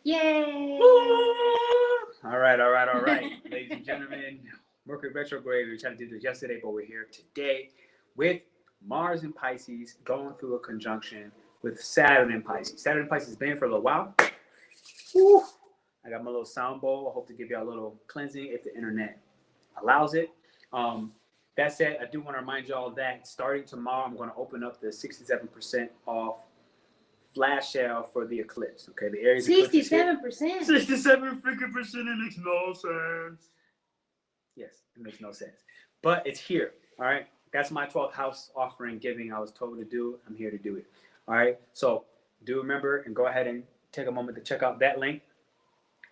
Yay! All right. Ladies and gentlemen, Mercury retrograde. We were trying to do this yesterday, but we're here today with Mars in Pisces going through a conjunction with Saturn in Pisces. Saturn in Pisces has been for a little while. Woo. I got my little sound bowl. I hope to give you a little cleansing if the internet allows it. That said, I do want to remind y'all that starting tomorrow, I'm going to open up the 67% off flash sale for the eclipse. Okay, the Aries 67%. 67 freaking percent. It makes no sense. Yes, it makes no sense, but it's here. All right, that's my 12th house offering giving. I was told to do. I'm here to do it. All right, so do remember and go ahead and take a moment to check out that link.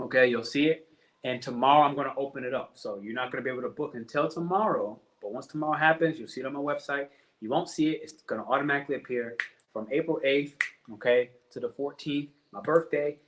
Okay, you'll see it, and tomorrow I'm going to open it up. So you're not going to be able to book until tomorrow. But once tomorrow happens, you'll see it on my website. You won't see it. It's going to automatically appear from April 8th, okay, to the 14th, my birthday.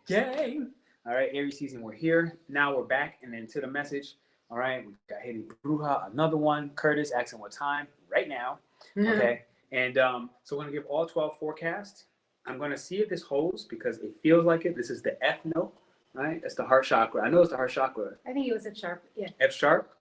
Yay! All right, Aries season, we're here. Now we're back and then to the message. All right, we got Haley Bruja, another one. Curtis asking what time right now. Okay, and so we're going to give all 12 forecasts. I'm going to see if this holds because it feels like it. This is the F note, right? That's the heart chakra. I know it's the heart chakra. I think it was F sharp. Yeah. F sharp.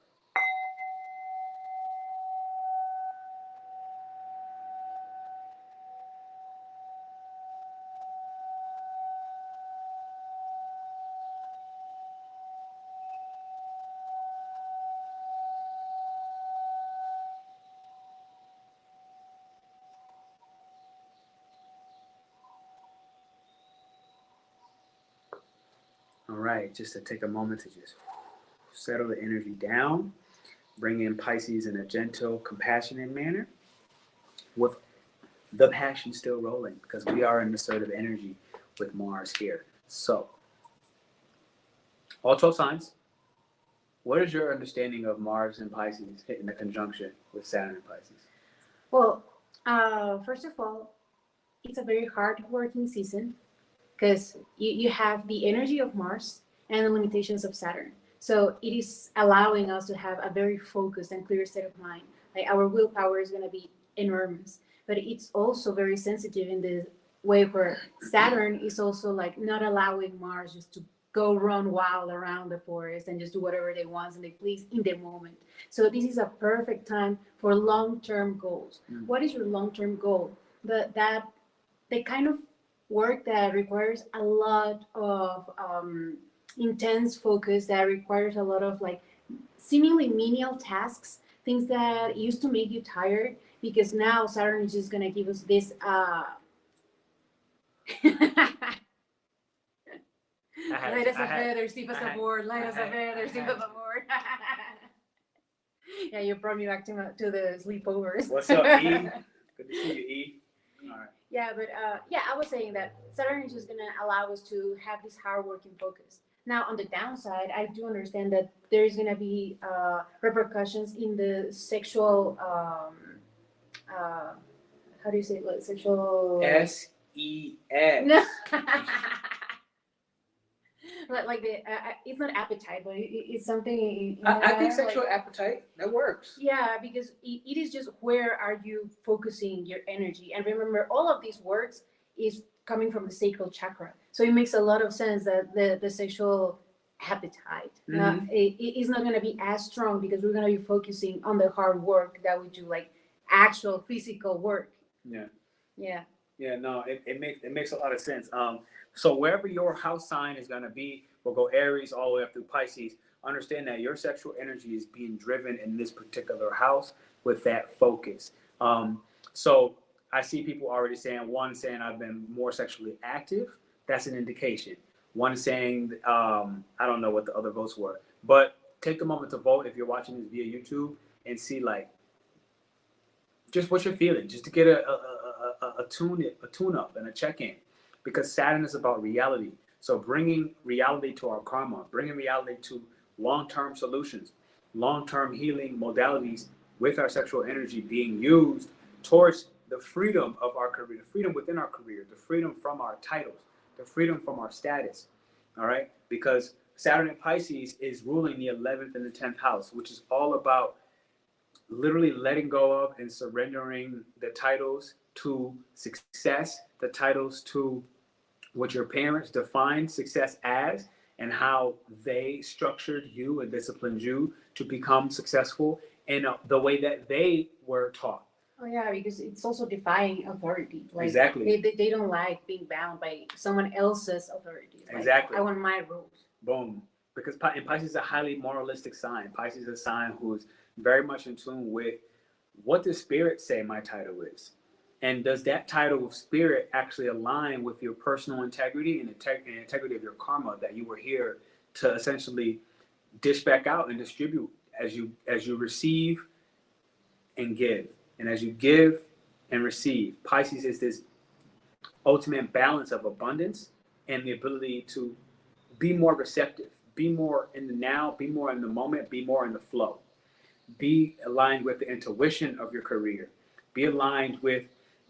All right, just to take a moment to just settle the energy down, bring in Pisces in a gentle, compassionate manner with the passion still rolling because we are in assertive energy with Mars here. So, all 12 signs, what is your understanding of Mars and Pisces hitting the conjunction with Saturn and Pisces? Well, first of all, it's a very hard-working season because you have the energy of Mars and the limitations of Saturn. So it is allowing us to have a very focused and clear state of mind. Like our willpower is going to be enormous, but it's also very sensitive in the way where Saturn is also like not allowing Mars just to go run wild around the forest and just do whatever they want and they please in the moment. So this is a perfect time for long-term goals. What is your long-term goal? The kind of work that requires a lot of intense focus, that requires a lot of like seemingly menial tasks, things that used to make you tired, because now Saturn is just going to give us this light as a feather, steep as a board, light as a feather, steep as a board. Yeah, you brought me back to the sleepovers. What's up, E? Good to see you, E. All right. Yeah, but I was saying that Saturn is just going to allow us to have this hard-working focus. Now, on the downside, I do understand that there's going to be repercussions in the sexual, how do you say it? Like sexual... S-E-X. No. Like the, it's not appetite, but it's something. I think sexual appetite, that works. Yeah, because it is just where are you focusing your energy. And remember, all of these works is coming from the sacral chakra. So it makes a lot of sense that the sexual appetite it is not going to be as strong because we're going to be focusing on the hard work that we do, like actual physical work. Yeah, no, it makes a lot of sense. So wherever your house sign is going to be, we'll go Aries all the way up through Pisces. Understand that your sexual energy is being driven in this particular house with that focus. So I see people already saying, one saying I've been more sexually active. That's an indication. One saying, I don't know what the other votes were, but take a moment to vote if you're watching this via YouTube and see like just what you're feeling, just to get a tune up and a check-in. Because Saturn is about reality. So bringing reality to our karma, bringing reality to long-term solutions, long-term healing modalities with our sexual energy being used towards the freedom of our career, the freedom within our career, the freedom from our titles, the freedom from our status, all right? Because Saturn in Pisces is ruling the 11th and the 10th house, which is all about literally letting go of and surrendering the titles to success, the titles to what your parents defined success as and how they structured you and disciplined you to become successful in the way that they were taught. Oh yeah, because it's also defying authority. Like, exactly. They don't like being bound by someone else's authority. Like, exactly. I want my rules. Boom. Because Pisces is a highly moralistic sign. Pisces is a sign who's very much in tune with what does spirit say my title is? And does that title of spirit actually align with your personal integrity and integrity of your karma that you were here to essentially dish back out and distribute as you receive and give. And as you give and receive, Pisces is this ultimate balance of abundance and the ability to be more receptive, be more in the now, be more in the moment, be more in the flow. Be aligned with the intuition of your career. Be aligned with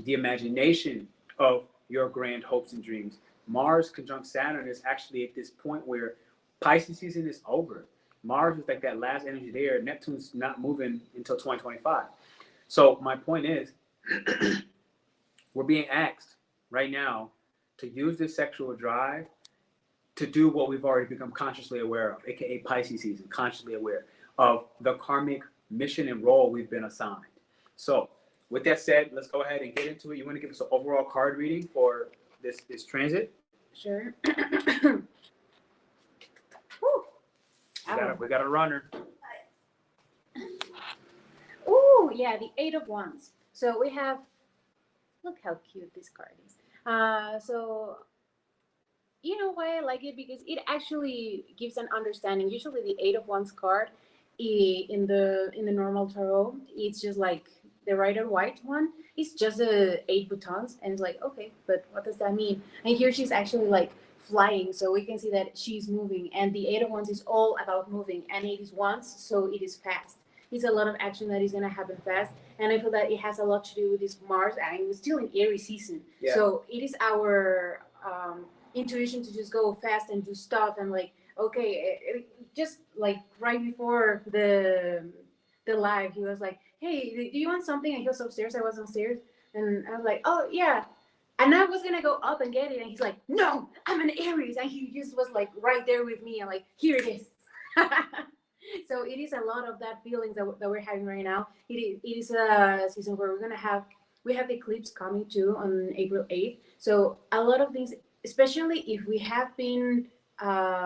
the imagination of your grand hopes and dreams. Mars conjunct Saturn is actually at this point where Pisces season is over. Mars is like that last energy there. Neptune's not moving until 2025. So my point is, we're being asked right now to use this sexual drive to do what we've already become consciously aware of, aka Pisces season, consciously aware of the karmic mission and role we've been assigned. So with that said, let's go ahead and get into it. You want to give us an overall card reading for this transit? Sure. We got a runner. Oh yeah, the Eight of Wands. So we have, look how cute this card is. So you know why I like it? Because it actually gives an understanding. Usually the Eight of Wands card in the normal tarot, it's just like the Rider White one. It's just the 8 buttons, and it's like, okay, but what does that mean? And here she's actually like flying, so we can see that she's moving. And the Eight of Wands is all about moving, and it is wands, so it is fast. It's a lot of action that is gonna happen fast, and I feel that it has a lot to do with this Mars, and we're still in Aries season, Yeah. so it is our intuition to just go fast and do stuff. And like, okay, just like right before the live, he was like, hey, do you want something? And he was upstairs, I was downstairs, and I was like, oh yeah, and I was gonna go up and get it, and he's like, no, I'm an Aries, and he just was like right there with me, and like, here it is. So it is a lot of that feelings that we're having right now. It is a season where we have the eclipse coming too on April 8th. So a lot of things, especially if we have been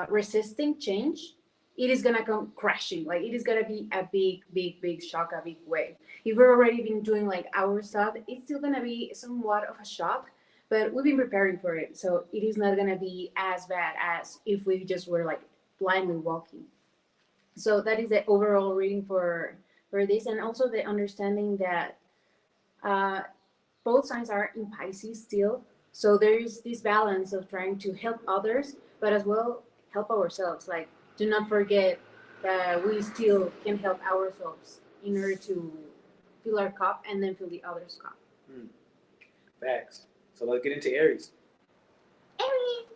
resisting change, it is gonna come crashing. Like, it is gonna be a big shock, a big wave. If we're already been doing like our stuff, it's still gonna be somewhat of a shock, but we've been preparing for it. So it is not gonna be as bad as if we just were like blindly walking. So that is the overall reading for this, and also the understanding that both signs are in Pisces still. So there is this balance of trying to help others, but as well help ourselves. Like, do not forget that we still can help ourselves in order to fill our cup and then fill the other's cup. Facts. So let's get into Aries. Aries.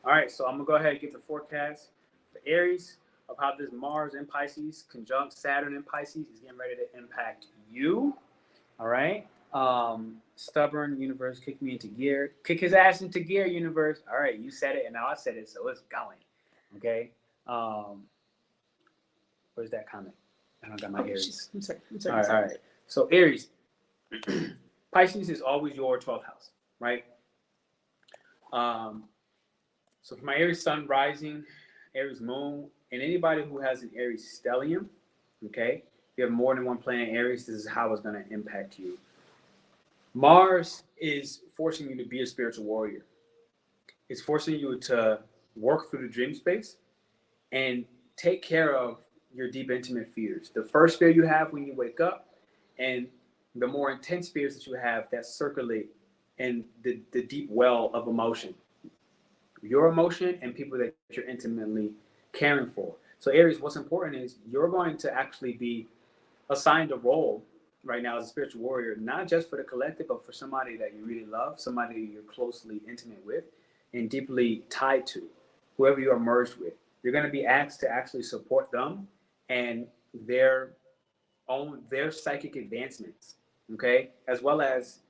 All right, so I'm gonna go ahead and give the forecast for Aries of how this Mars in Pisces conjunct Saturn in Pisces is getting ready to impact you. All right. Stubborn universe, kick me into gear. Kick his ass into gear, universe. All right, you said it, and now I said it, so it's going. Okay. Where's that comment? I don't got my Aries. I'm sorry. All right. So Aries, Pisces is always your 12th house, right? So for my Aries sun rising, Aries moon, and anybody who has an Aries stellium, okay, if you have more than one planet in Aries, this is how it's going to impact you. Mars is forcing you to be a spiritual warrior. It's forcing you to work through the dream space and take care of your deep, intimate fears. The first fear you have when you wake up, and the more intense fears that you have that circulate in the deep well of emotion. Your emotion and people that you're intimately caring for. So Aries, what's important is you're going to actually be assigned a role right now as a spiritual warrior, not just for the collective, but for somebody that you really love, somebody you're closely intimate with and deeply tied to, whoever you are merged with. You're going to be asked to actually support them and their psychic advancements, okay, as well as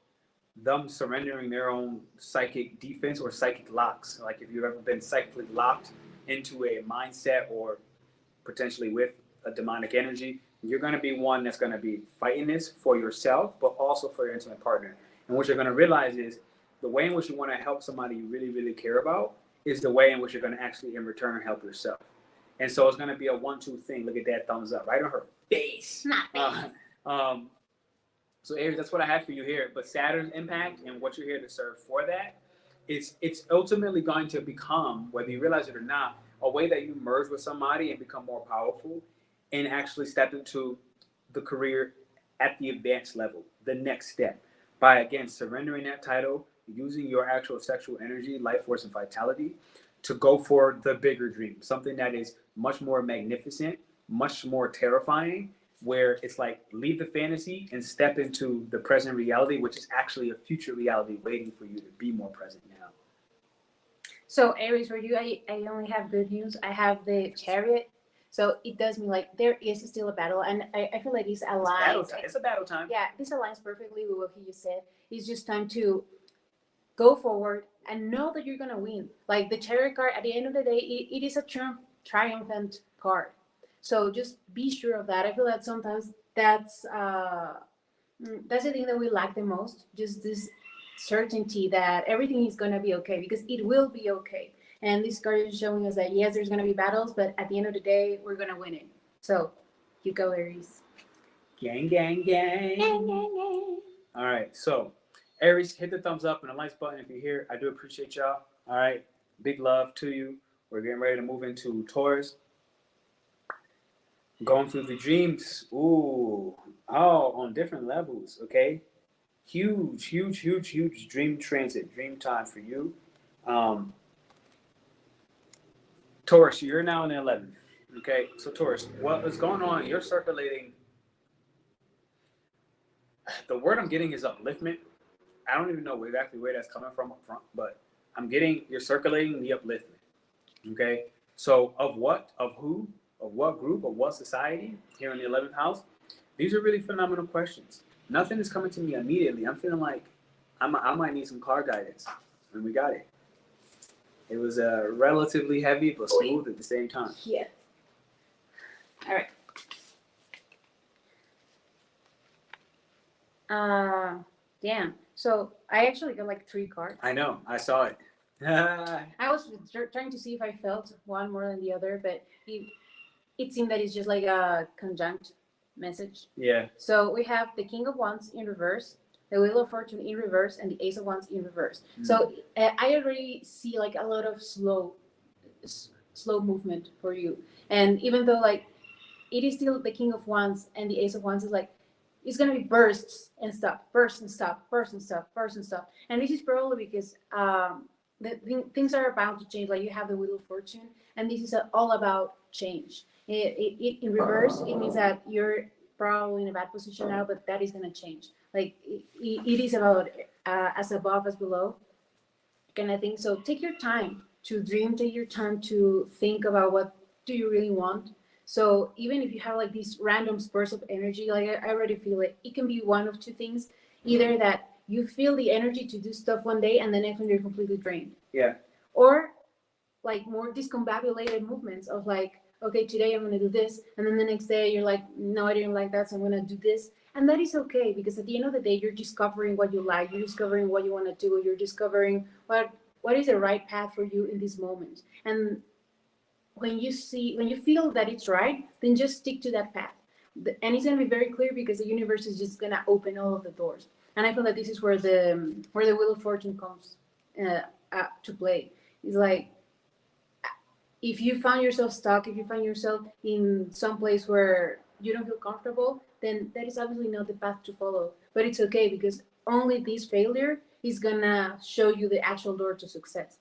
them surrendering their own psychic defense or psychic locks. Like if you've ever been psychically locked into a mindset or potentially with a demonic energy, you're going to be one that's going to be fighting this for yourself, but also for your intimate partner. And what you're going to realize is the way in which you want to help somebody you really, really care about is the way in which you're going to actually in return help yourself. And so it's going to be a 1-2 thing. Look at that thumbs up right on her face. So Aries, that's what I have for you here. But Saturn's impact and what you're here to serve for that, it's ultimately going to become, whether you realize it or not, a way that you merge with somebody and become more powerful and actually step into the career at the advanced level, the next step, by, again, surrendering that title, using your actual sexual energy, life force, and vitality to go for the bigger dream, something that is much more magnificent, much more terrifying, where it's like leave the fantasy and step into the present reality, which is actually a future reality waiting for you to be more present now. So Aries, for you, I only have good news. I have the Chariot. So it does mean like there is still a battle, and I feel like this aligns. It's a battle time. Yeah, this aligns perfectly with what he just said. It's just time to go forward and know that you're gonna win. Like the Chariot card, at the end of the day, it is a triumphant card. So just be sure of that. I feel that sometimes that's the thing that we lack the most. Just this certainty that everything is gonna be okay, because it will be okay. And this card is showing us that yes, there's gonna be battles, but at the end of the day, we're gonna win it. So you go, Aries. Gang, gang, gang. Gang, gang, gang. All right, so Aries, hit the thumbs up and the likes button if you're here. I do appreciate y'all. All right, big love to you. We're getting ready to move into Taurus. Going through the dreams. Ooh, on different levels, okay? Huge dream transit, dream time for you. Taurus, you're now in the 11th, okay? So Taurus, what is going on? You're circulating. The word I'm getting is upliftment. I don't even know exactly where that's coming from up front, but I'm getting, you're circulating the upliftment, okay? So of what, of who, of what group, of what society here in the 11th house? These are really phenomenal questions. Nothing is coming to me immediately. I'm feeling like I might need some car guidance, and we got it. It was relatively heavy, but smooth at the same time. Yeah. All right. Damn. So I actually got like 3 cards. I know. I saw it. I was trying to see if I felt one more than the other, but it seemed that it's just like a conjunct message. Yeah. So we have the King of Wands in reverse, the Wheel of Fortune in reverse, and the Ace of Wands in reverse. So I already see like a lot of slow movement for you. And even though like it is still the King of Wands and the Ace of Wands is like, it's going to be bursts and stop, bursts and stop, bursts and stop, bursts and stop. And this is probably because things are about to change. Like you have the Wheel of Fortune, and this is all about change. In reverse, it means that you're probably in a bad position now, but that is going to change. Like it is about as above as below kind of thing. So take your time to dream, take your time to think about what do you really want. So even if you have like these random spurts of energy, like I already feel it can be one of 2 things. Either that you feel the energy to do stuff one day and the next one you're completely drained. Yeah. Or like more discombobulated movements of like, okay, today I'm going to do this. And then the next day you're like, no, I didn't like that, so I'm going to do this. And that is okay, because at the end of the day, you're discovering what you like. You're discovering what you want to do. You're discovering what is the right path for you in this moment. And when you feel that it's right, then just stick to that path. And it's going to be very clear, because the universe is just going to open all of the doors. And I feel that this is where the Wheel of Fortune comes to play. It's like, if you find yourself stuck, if you find yourself in some place where you don't feel comfortable, then that is obviously not the path to follow. But it's okay, because only this failure is gonna show you the actual door to success.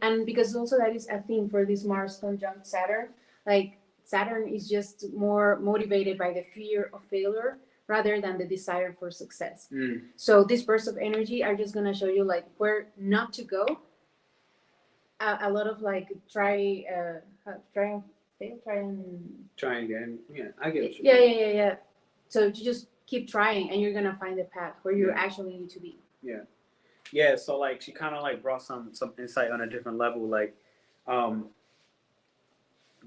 And because also that is a theme for this Mars conjunct Saturn. Like Saturn is just more motivated by the fear of failure rather than the desire for success. So these bursts of energy are just gonna show you like where not to go. A lot of like try and fail, Try again. Yeah, I get you. Yeah. So you just keep trying, and you're gonna find the path where you actually need to be. Yeah. So like she kind of like brought some insight on a different level, like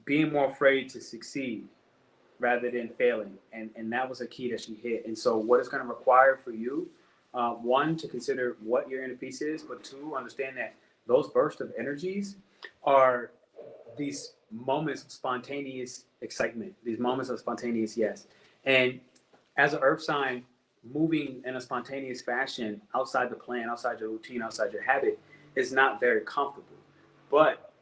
being more afraid to succeed rather than failing, and that was a key that she hit. And so what it's going to require for you, one, to consider what your inner peace is, but two, understand that those bursts of energies are these moments of spontaneous excitement, these moments of spontaneous yes. And as an earth sign, moving in a spontaneous fashion outside the plan, outside your routine, outside your habit is not very comfortable. But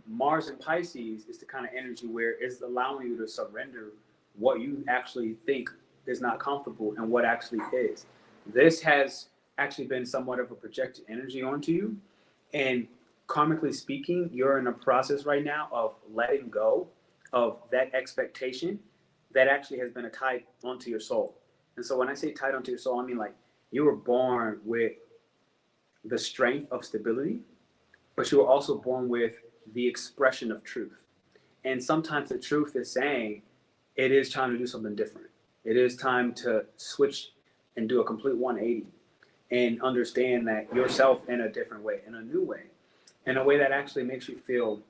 Mars in Pisces is the kind of energy where it's allowing you to surrender what you actually think is not comfortable and what actually is. This has actually been somewhat of a projected energy onto you. And karmically speaking, you're in a process right now of letting go of that expectation that actually has been a tie onto your soul. And so when I say tied onto your soul, I mean like you were born with the strength of stability, but you were also born with the expression of truth. And sometimes the truth is saying it is time to do something different. It is time to switch and do a complete 180 and understand that yourself in a different way, in a new way, in a way that actually makes you feel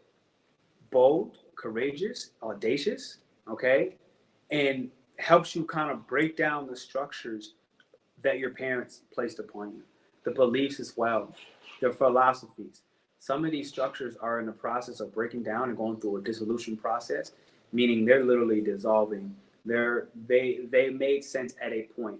bold, courageous, audacious, okay? And helps you kind of break down the structures that your parents placed upon you, the beliefs as well, their philosophies. Some of these structures are in the process of breaking down and going through a dissolution process, meaning they're literally dissolving. They made sense at a point.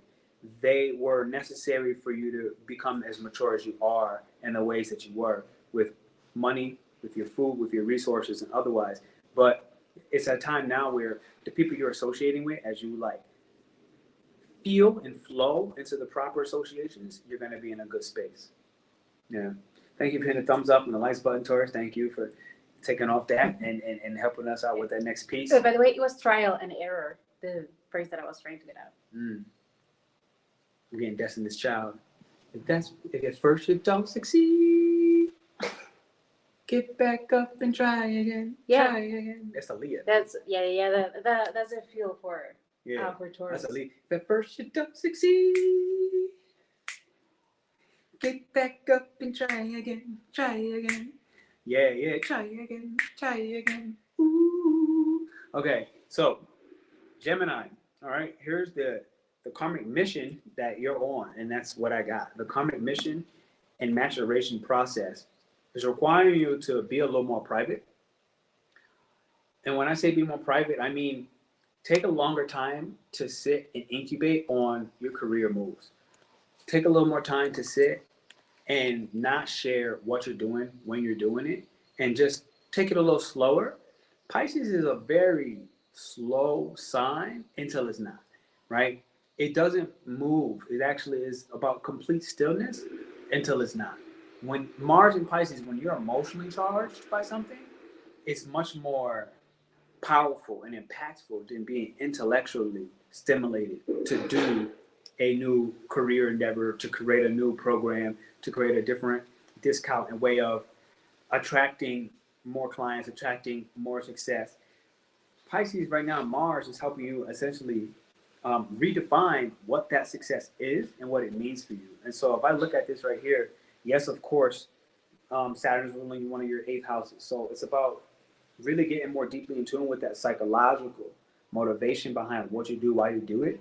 They were necessary for you to become as mature as you are in the ways that you were, with money, with your food, with your resources, and otherwise. But it's a time now where the people you're associating with, as you like feel and flow into the proper associations, you're going to be in a good space. Yeah. Thank you for hitting the thumbs up and the likes button, Taurus. Thank you for taking off that and helping us out with that next piece. So, by the way, it was trial and error, the phrase that I was trying to get out. We're getting Destiny's Child. If at first you don't succeed, get back up and try again. Yeah. Try again. That's Aaliyah. That's that's a feel for Taurus. That's Aaliyah. If at first you don't succeed, get back up and try again. Try again. Yeah. Try again. Try again. Ooh. Okay, so Gemini. All right, here's the karmic mission that you're on, and that's what I got. The karmic mission and maturation process is requiring you to be a little more private. And when I say be more private, I mean take a longer time to sit and incubate on your career moves. Take a little more time to sit and not share what you're doing when you're doing it, and just take it a little slower. Pisces is a very slow sign until it's not, right? It doesn't move. It actually is about complete stillness until it's not. When Mars in Pisces, when you're emotionally charged by something, it's much more powerful and impactful than being intellectually stimulated to do a new career endeavor, to create a new program, to create a different discount and way of attracting more clients, attracting more success. Pisces right now, Mars is helping you essentially redefine what that success is and what it means for you. And so if I look at this right here, yes, of course, Saturn is ruling one of your 8th houses. So it's about really getting more deeply in tune with that psychological motivation behind what you do, why you do it,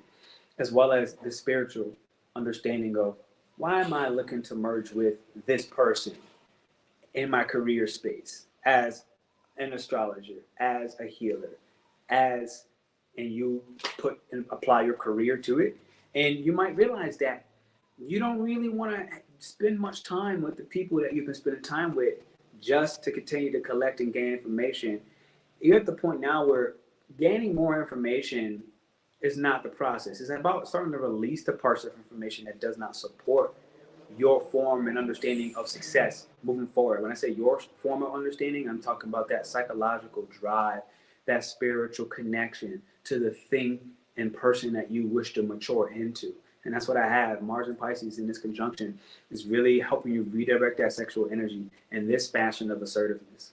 as well as the spiritual understanding of why am I looking to merge with this person in my career space as an astrologer, as a healer, and you put and apply your career to it. And you might realize that you don't really want to spend much time with the people that you've been spending time with just to continue to collect and gain information. You're at the point now where gaining more information is not the process. It's about starting to release the parts of information that does not support your form and understanding of success moving forward. When I say your form of understanding, I'm talking about that psychological drive, that spiritual connection to the thing and person that you wish to mature into. And that's what I have. Mars and Pisces in this conjunction is really helping you redirect that sexual energy in this fashion of assertiveness.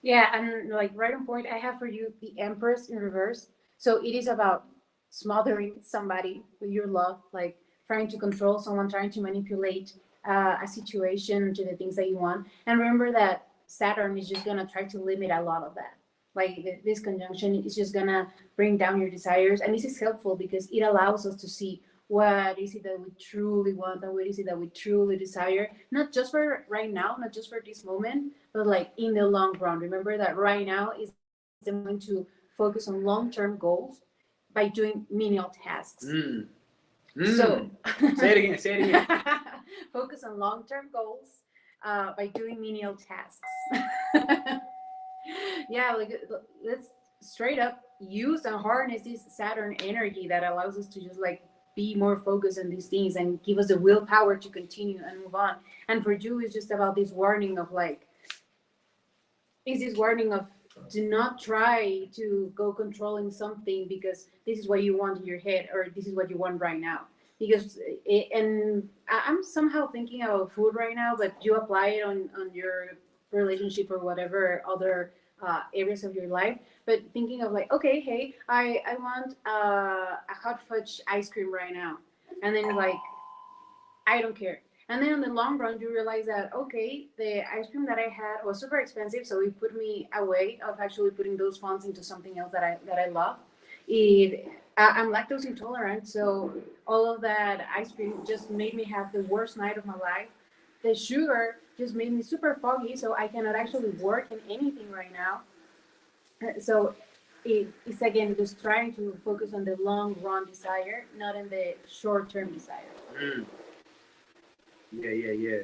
Yeah, and like right on point, I have for you the Empress in reverse. So it is about smothering somebody with your love. Like trying to control someone, trying to manipulate a situation to the things that you want. And remember that Saturn is just gonna try to limit a lot of that. Like this conjunction is just gonna bring down your desires, and this is helpful because it allows us to see what is it that we truly want and what is it that we truly desire, not just for right now, not just for this moment, but like in the long run. Remember that right now is the moment to focus on long-term goals by doing menial tasks. So say it again. Focus on long-term goals by doing menial tasks. Yeah, like let's straight up use and harness this Saturn energy that allows us to just like be more focused on these things and give us the willpower to continue and move on. And for you, it's just about this warning of like, is this warning of do not try to go controlling something because this is what you want in your head or this is what you want right now. Because and I'm somehow thinking about food right now, but you apply it on your relationship or whatever other areas of your life. But thinking of like, okay, hey, I want a hot fudge ice cream right now, and then like I don't care. And then in the long run, you realize that, okay, the ice cream that I had was super expensive, so it put me away of actually putting those funds into something else that I love. I'm lactose intolerant, so all of that ice cream just made me have the worst night of my life. The sugar just made me super foggy, so I cannot actually work in anything right now. So it's again just trying to focus on the long run desire, not in the short term desire. Yeah. Yeah.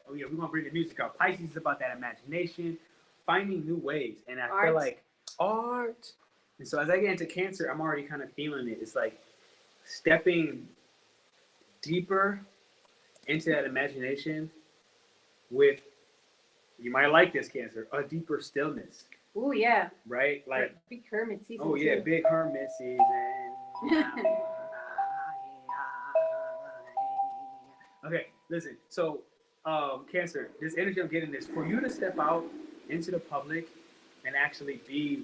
Oh yeah, we're gonna bring the music out. Pisces is about that imagination, finding new ways, and I Art. feel like art. And so as I get into Cancer, I'm already kind of feeling it. It's like stepping deeper into that imagination with, you might like this, Cancer, a deeper stillness. Oh yeah. Right? Like big hermit season. Oh yeah, too. big hermit season. Okay, listen. So, Cancer, this energy I'm getting is for you to step out into the public and actually be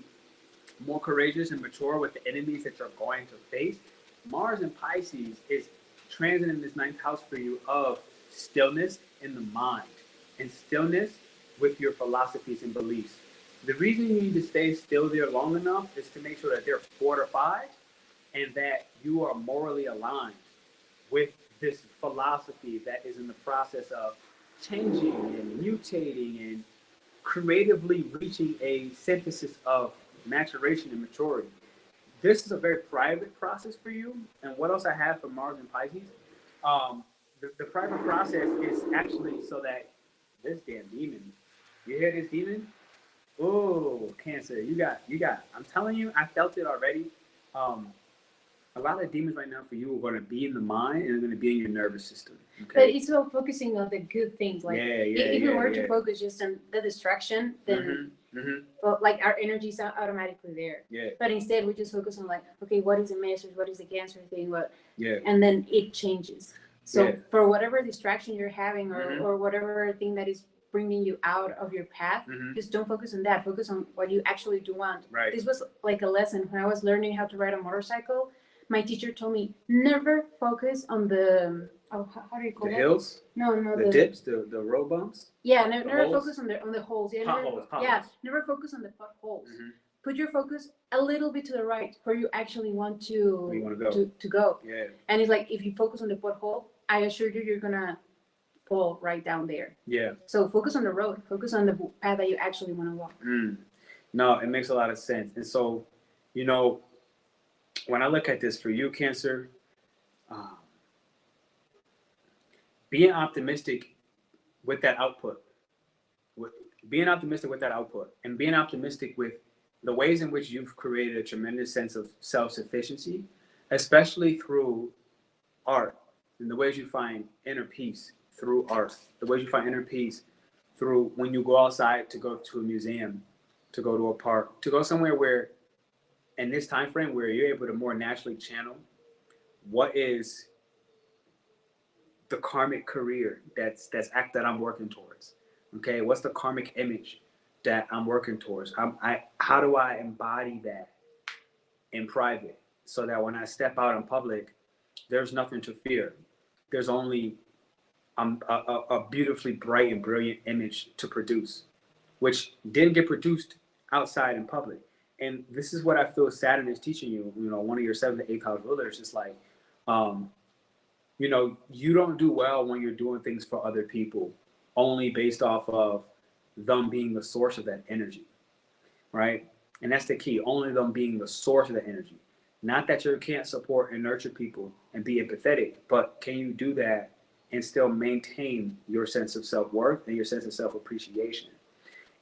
more courageous and mature with the enemies that you're going to face. Mars and Pisces is transiting this ninth house for you of stillness in the mind and stillness with your philosophies and beliefs. The reason you need to stay still there long enough is to make sure that they're fortified and that you are morally aligned with this philosophy that is in the process of changing and mutating and creatively reaching a synthesis of maturation and maturity. This is a very private process for you. And what else I have for Mars and Pisces? The private process is actually so that this damn demon, you hear this demon? Oh, Cancer, you got. I'm telling you, I felt it already. A lot of demons right now for you are going to be in the mind and they're going to be in your nervous system. Okay? But it's about focusing on the good things. Like if we were to focus just on the distraction, then well, like our energy is automatically there. Yeah. But instead, we just focus on like, okay, what is the message? What is the Cancer thing? What? Yeah. And then it changes. So for whatever distraction you're having or whatever thing that is bringing you out of your path, just don't focus on that. Focus on what you actually do want. Right. This was like a lesson when I was learning how to ride a motorcycle. My teacher told me never focus on the how do you call it? The hills? No, the dips, the road bumps. Yeah, never focus on the holes. Yeah, potholes. Yeah, never focus on the potholes. Put your focus a little bit to the right where you actually want to go. Yeah. And it's like if you focus on the pothole, I assure you, you're gonna fall right down there. Yeah. So focus on the road. Focus on the path that you actually want to walk. No, it makes a lot of sense. And so, you know, when I look at this for you, Cancer, being optimistic with that output, and being optimistic with the ways in which you've created a tremendous sense of self-sufficiency, especially through art, and the ways you find inner peace through art, the ways you find inner peace through when you go outside to go to a museum, to go to a park, to go somewhere where, in this time frame, where you're able to more naturally channel what is the karmic career that I'm working towards. Okay, what's the karmic image that I'm working towards. How do I embody that in private so that when I step out in public, there's nothing to fear. There's only a beautifully bright and brilliant image to produce, which didn't get produced outside in public. And this is what I feel Saturn is teaching you. You know, one of your 7th to 8th house rulers is like, you know, you don't do well when you're doing things for other people only based off of them being the source of that energy, right? And that's the key, only them being the source of the energy. Not that you can't support and nurture people and be empathetic, but can you do that and still maintain your sense of self-worth and your sense of self-appreciation?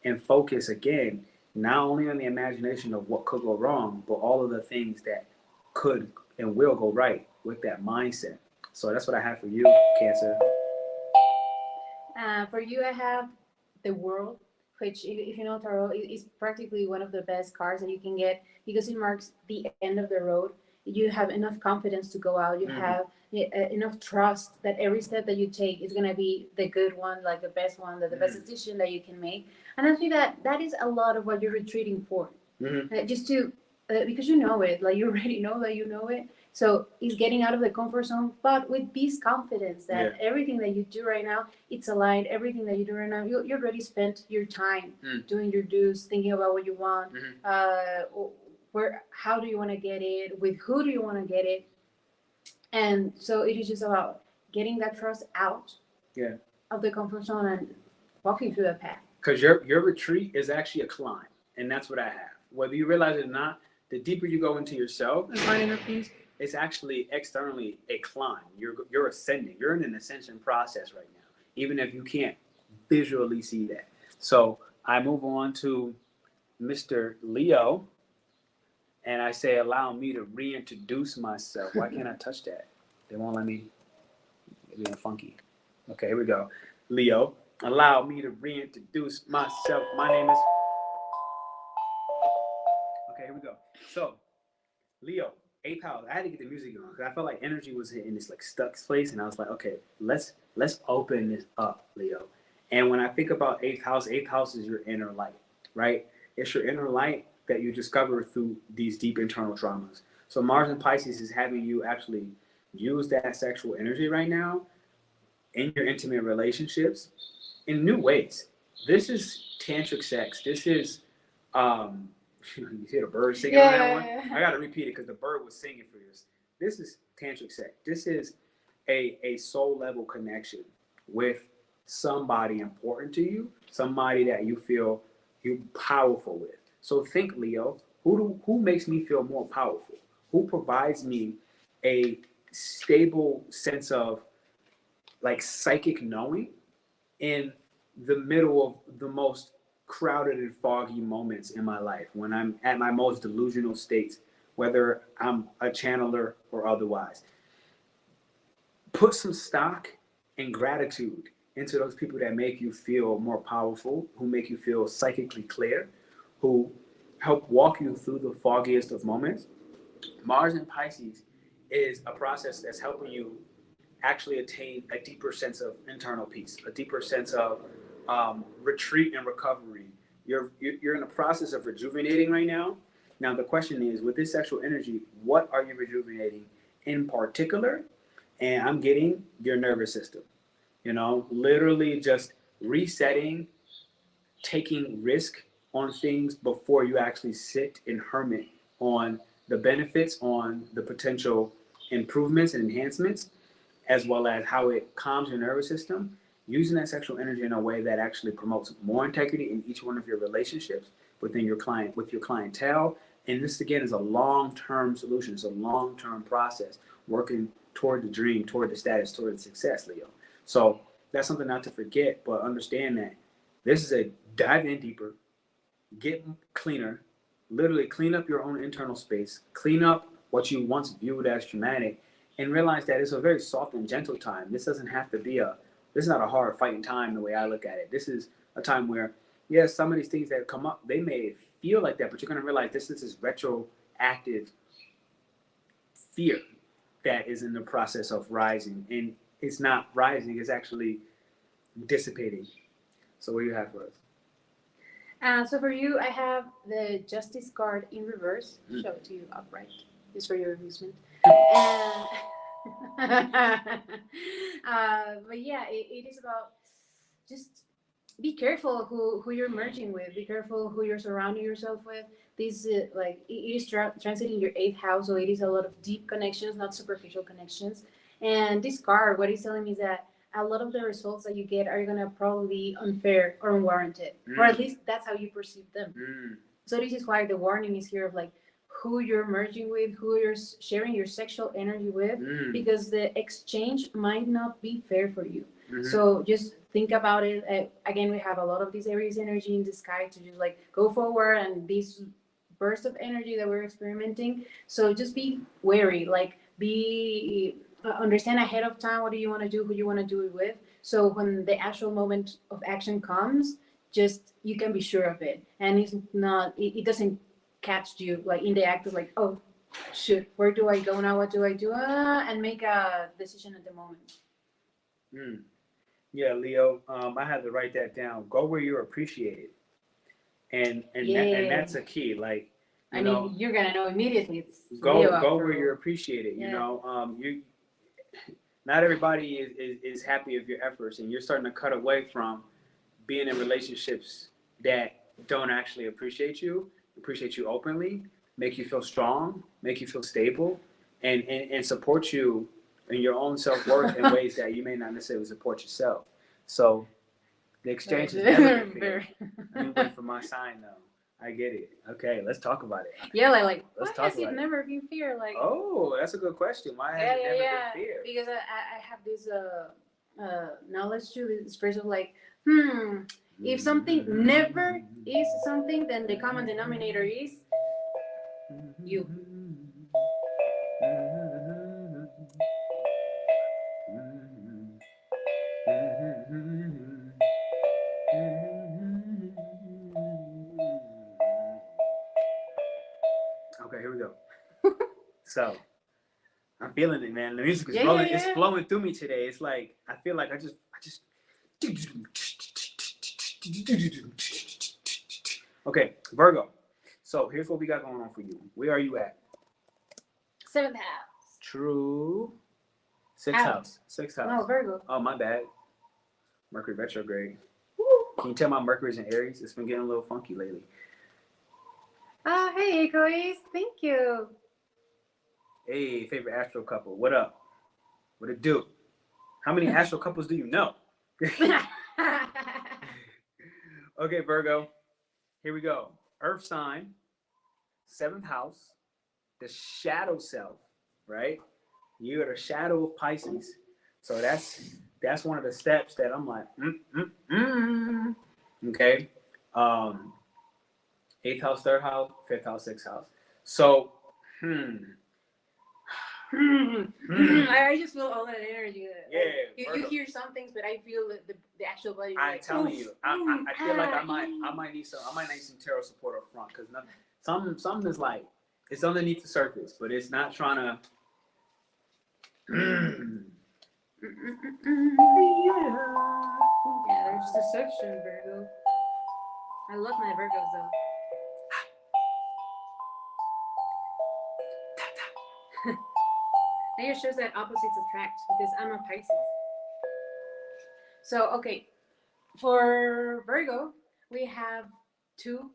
And focus, again, not only on the imagination of what could go wrong, but all of the things that could and will go right with that mindset. So that's what I have for you, Cancer. For you, I have the World, which, if you know Tarot, is practically one of the best cards that you can get because it marks the end of the road. You have enough confidence to go out. You have enough trust that every step that you take is going to be the good one, like the best one, the best decision that you can make. And I think that is a lot of what you're retreating for. Just to, because you know it, like you already know that you know it. So it's getting out of the comfort zone, but with this confidence that everything that you do right now, it's aligned. Everything that you do right now, you already spent your time doing your dues, thinking about what you want, how do you want to get it, with who do you want to get it. And so it is just about getting that trust out of the comfort zone and walking through that path. Because your retreat is actually a climb, and that's what I have. Whether you realize it or not, the deeper you go into yourself and find inner peace, it's actually externally a climb. You're ascending. You're in an ascension process right now, even if you can't visually see that. So I move on to Mr. Leo, and I say, allow me to reintroduce myself. Why can't I touch that? They won't let me. It's being funky. Okay, here we go. Leo, allow me to reintroduce myself. My name is. Okay, here we go. So, Leo, 8th house. I had to get the music on because I felt like energy was in this like stuck place, and I was like, okay, let's open this up, Leo. And when I think about 8th house is your inner light, right? It's your inner light that you discover through these deep internal traumas. So Mars in Pisces is having you actually use that sexual energy right now in your intimate relationships in new ways. This is tantric sex. This is you hear the bird singing on that one? I gotta repeat it because the bird was singing for you. This is tantric sex. This is a soul level connection with somebody important to you, somebody that you feel you're powerful with. So think, Leo, who makes me feel more powerful? Who provides me a stable sense of like psychic knowing in the middle of the most crowded and foggy moments in my life, when I'm at my most delusional states, whether I'm a channeler or otherwise. Put some stock and gratitude into those people that make you feel more powerful, who make you feel psychically clear, who help walk you through the foggiest of moments. Mars in Pisces is a process that's helping you actually attain a deeper sense of internal peace, a deeper sense of retreat and recovery. You're in the process of rejuvenating right now. Now the question is, with this sexual energy, what are you rejuvenating in particular? And I'm getting your nervous system. You know, literally just resetting, taking risk on things before you actually sit and hermit on the benefits, on the potential improvements and enhancements, as well as how it calms your nervous system, using that sexual energy in a way that actually promotes more integrity in each one of your relationships within your client, with your clientele. And this, again, is a long-term solution. It's a long-term process, working toward the dream, toward the status, toward the success, Leo. So that's something not to forget, but understand that this is a dive in deeper, get cleaner, literally clean up your own internal space, clean up what you once viewed as traumatic, and realize that it's a very soft and gentle time. This doesn't have to be this is not a hard fighting time the way I look at it. This is a time where, yes, some of these things that come up, they may feel like that, but you're going to realize this is retroactive fear that is in the process of rising. And it's not rising, it's actually dissipating. So what do you have for us? So for you, I have the Justice card in reverse. Mm. Show it to you upright, just for your amusement. Uh, but yeah, it is about just be careful who you're merging with. Be careful who you're surrounding yourself with. This like it is transiting your eighth house, so it is a lot of deep connections, not superficial connections. And this card, what it's telling me is that a lot of the results that you get are gonna probably be unfair or unwarranted, or at least that's how you perceive them. So this is why the warning is here of like who you're merging with, who you're sharing your sexual energy with, because the exchange might not be fair for you. So just think about it. Again, we have a lot of this Aries energy in the sky to just like go forward and this burst of energy that we're experimenting. So just be wary, like be understand ahead of time what do you want to do, who you want to do it with. So when the actual moment of action comes, just you can be sure of it, and it's not. It doesn't catch you like in the act of like, oh, shit, where do I go now? What do I do? And make a decision at the moment. Yeah, Leo. I had to write that down. Go where you're appreciated, and that's a key. Like, I mean, you're gonna know immediately. It's go where you're appreciated. Yeah. You know, you. Not everybody is happy with your efforts, and you're starting to cut away from being in relationships that don't actually appreciate you openly, make you feel strong, make you feel stable, and support you in your own self-worth in ways that you may not necessarily support yourself. So the exchange is never fair. Let me wait for my sign though. I get it. Okay, let's talk about it. Yeah, like let's why has it never been fair? Like, oh, that's a good question. Why has it never been fair? Because I have this knowledge too. This phrase of like, if something never is something, then the common denominator is you. Okay, here we go. So, I'm feeling it, man. The music is rolling. It's flowing through me today. It's like I feel like I just. Okay, Virgo. So here's what we got going on for you. Where are you at? 7th house. True. 6th house. 6th house. No, Virgo. Oh, my bad. Mercury retrograde. Can you tell my Mercury's in Aries? It's been getting a little funky lately. Oh, hey, Aquarius. Thank you. Hey, favorite astro couple. What up? What it do? How many astro couples do you know? Okay, Virgo. Here we go. Earth sign, 7th house, the shadow self, right? You are the shadow of Pisces. So that's one of the steps that I'm like, Okay. 8th house, 3rd house, 5th house, 6th house. So, I just feel all that energy. Yeah. You hear some things, but I feel the actual body. I'm telling you, I feel like I might need some tarot support up front because something is like it's underneath the surface, but it's not trying to. Yeah, there's deception, Virgo. I love my Virgos though. It just shows that opposites attract because I'm a Pisces. So, okay, for Virgo, we have 2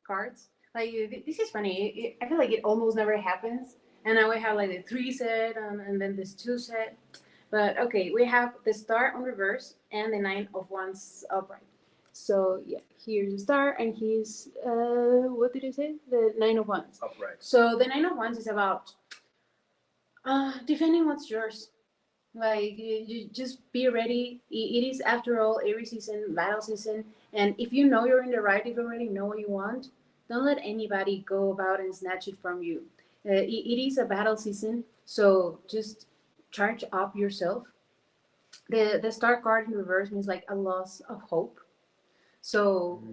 cards. Like, this is funny. I feel like it almost never happens. And now we have like the 3 set and then this 2 set. But okay, we have the Star on reverse and the 9 of Wands upright. So yeah, here's the Star and here's, what did I say? The 9 of Wands. Upright. So the 9 of Wands is about defending what's yours. Like, you just be ready. It is, after all, Aries season, battle season. And if you know you're in the right, if you already know what you want, don't let anybody go about and snatch it from you. It is a battle season, so just charge up yourself. The Star card in reverse means like a loss of hope. So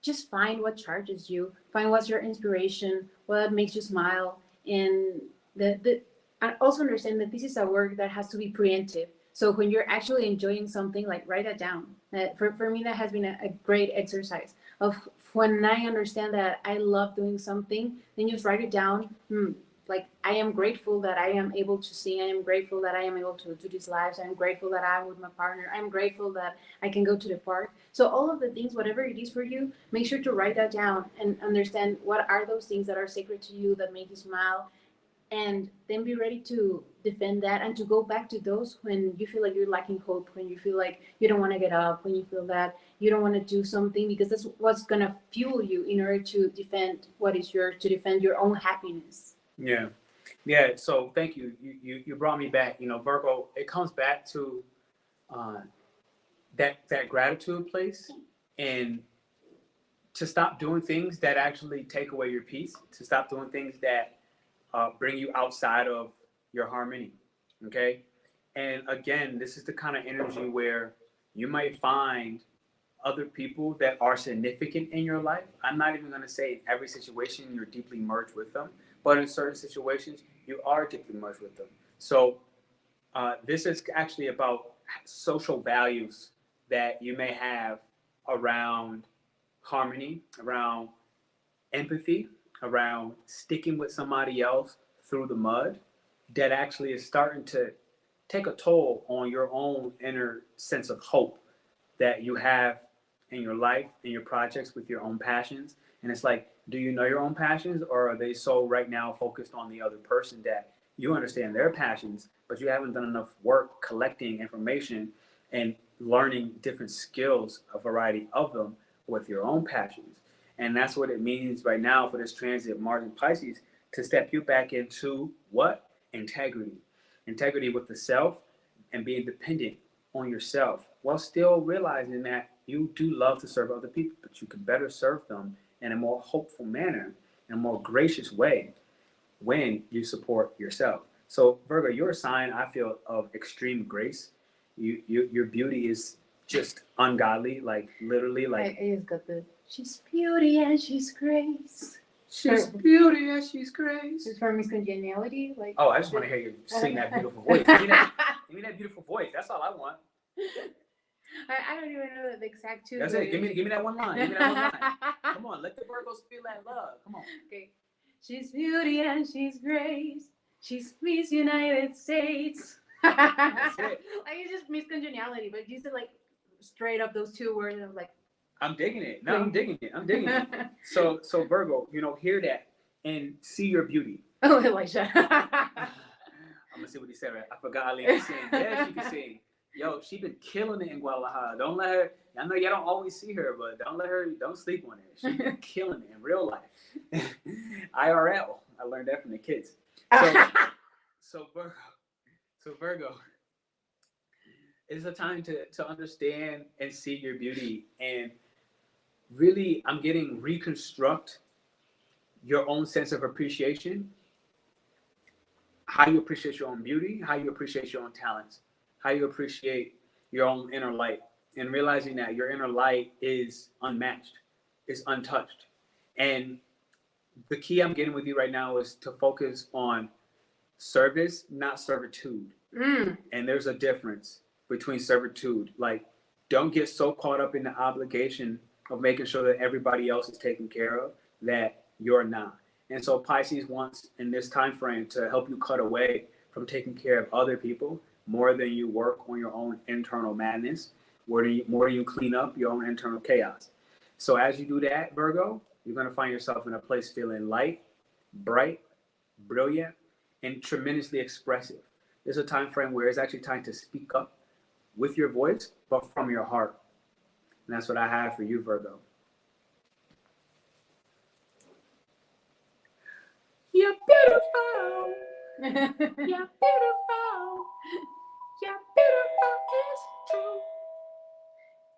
just find what charges you. Find what's your inspiration, what makes you smile. And I also understand that this is a work that has to be preemptive. So when you're actually enjoying something, like write that down. For me, that has been a great exercise. of when I understand that I love doing something, then just write it down. Like, I am grateful that I am able to sing. I am grateful that I am able to do these lives. I'm grateful that I'm with my partner. I'm grateful that I can go to the park. So all of the things, whatever it is for you, make sure to write that down and understand what are those things that are sacred to you, that make you smile, and then be ready to defend that and to go back to those when you feel like you're lacking hope, when you feel like you don't want to get up, when you feel that you don't want to do something, because that's what's going to fuel you in order to defend what is yours, to defend your own happiness. Yeah. So thank you. You brought me back. Virgo, it comes back to that gratitude place, and to stop doing things that actually take away your peace, to stop doing things that bring you outside of your harmony. Okay. And again, this is the kind of energy where you might find other people that are significant in your life. I'm not even going to say in every situation you're deeply merged with them, but in certain situations you are deeply merged with them. So this is actually about social values that you may have around harmony, around empathy, around sticking with somebody else through the mud, that actually is starting to take a toll on your own inner sense of hope that you have in your life, in your projects, with your own passions. And it's like, do you know your own passions, or are they so right now focused on the other person that you understand their passions, but you haven't done enough work collecting information and learning different skills, a variety of them, with your own passions? And that's what it means right now for this transit Mars and Pisces, to step you back into what? Integrity. Integrity with the self, and being dependent on yourself, while still realizing that you do love to serve other people, but you can better serve them in a more hopeful manner, in a more gracious way, when you support yourself. So Virgo, you're a sign, I feel, of extreme grace. Your beauty is just ungodly, like literally, like I just got the she's beauty and she's grace. she's beauty and she's grace. It's from Miss Congeniality. Like, Oh, I just want to hear you sing that beautiful voice. Give me that beautiful voice. That's all I want. I don't even know the exact tune. That's it. Give me that one line. Give me that one line. Come on, let the Virgos feel that love. Come on. Okay. She's beauty and she's grace. She's Miss United States. That's it. Like, it's just Miss Congeniality, but you said like straight up those two words, and I was like, I'm digging it. No, I'm digging it. I'm digging it. So Virgo, hear that and see your beauty. oh, Elisha. I'm gonna see what he said. Right? I forgot Aileen can sing. Yeah, she can sing. Yo, she been killing it in Guadalajara. Don't let her. I know y'all don't always see her, but don't sleep on her. She been killing it in real life. IRL. I learned that from the kids. So Virgo, it's a time to understand and see your beauty, and really, I'm getting reconstruct your own sense of appreciation, how you appreciate your own beauty, how you appreciate your own talents, how you appreciate your own inner light, and realizing that your inner light is unmatched, is untouched. And the key I'm getting with you right now is to focus on service, not servitude. And there's a difference between servitude. Like, don't get so caught up in the obligation of making sure that everybody else is taken care of that you're not. And so Pisces wants, in this time frame, to help you cut away from taking care of other people more than you work on your own internal madness, more than you clean up your own internal chaos. So as you do that, Virgo, you're going to find yourself in a place feeling light, bright, brilliant, and tremendously expressive. There's a time frame where it's actually time to speak up with your voice, but from your heart. And that's what I have for you, Virgo. You're beautiful. You're beautiful. You're beautiful. It's true.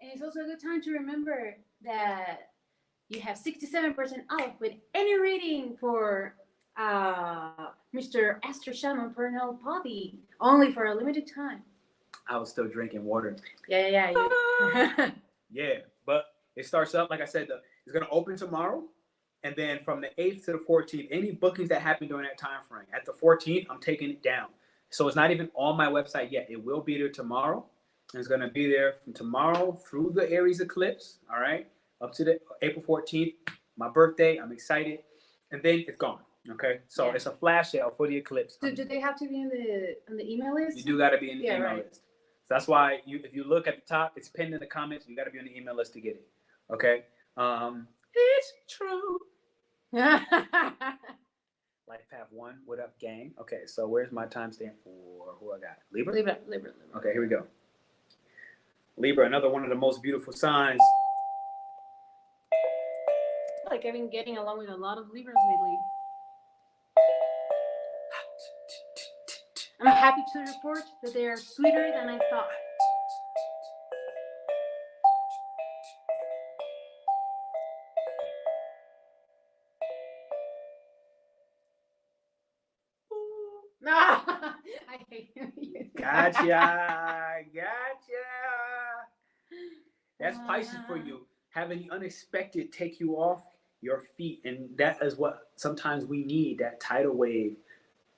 And it's also a good time to remember that you have 67% off with any reading for Mr. Esther Shaman Pernell Poppy, only for a limited time. I was still drinking water. Yeah. Yeah, but it starts up, like I said, it's going to open tomorrow. And then from the 8th to the 14th, any bookings that happen during that time frame, at the 14th, I'm taking it down. So it's not even on my website yet. It will be there tomorrow. And it's going to be there from tomorrow through the Aries eclipse, all right? up to the April 14th, my birthday. I'm excited, and then it's gone. Okay, so it's a flash sale for the eclipse. Do they have to be on the email list? You do got to be in the email right. list. So that's why if you look at the top, it's pinned in the comments. You got to be on the email list to get it. Okay, it's true. Life Path 1, what up, gang? Okay, so where's my timestamp for who I got? Libra? Libra. Okay, here we go. Libra, another one of the most beautiful signs. I feel like I've been getting along with a lot of Libras lately. I'm happy to report that they are sweeter than I thought. I hate you. Gotcha. That's Pisces for you. Having the unexpected take you off your feet. And that is what sometimes we need, that tidal wave.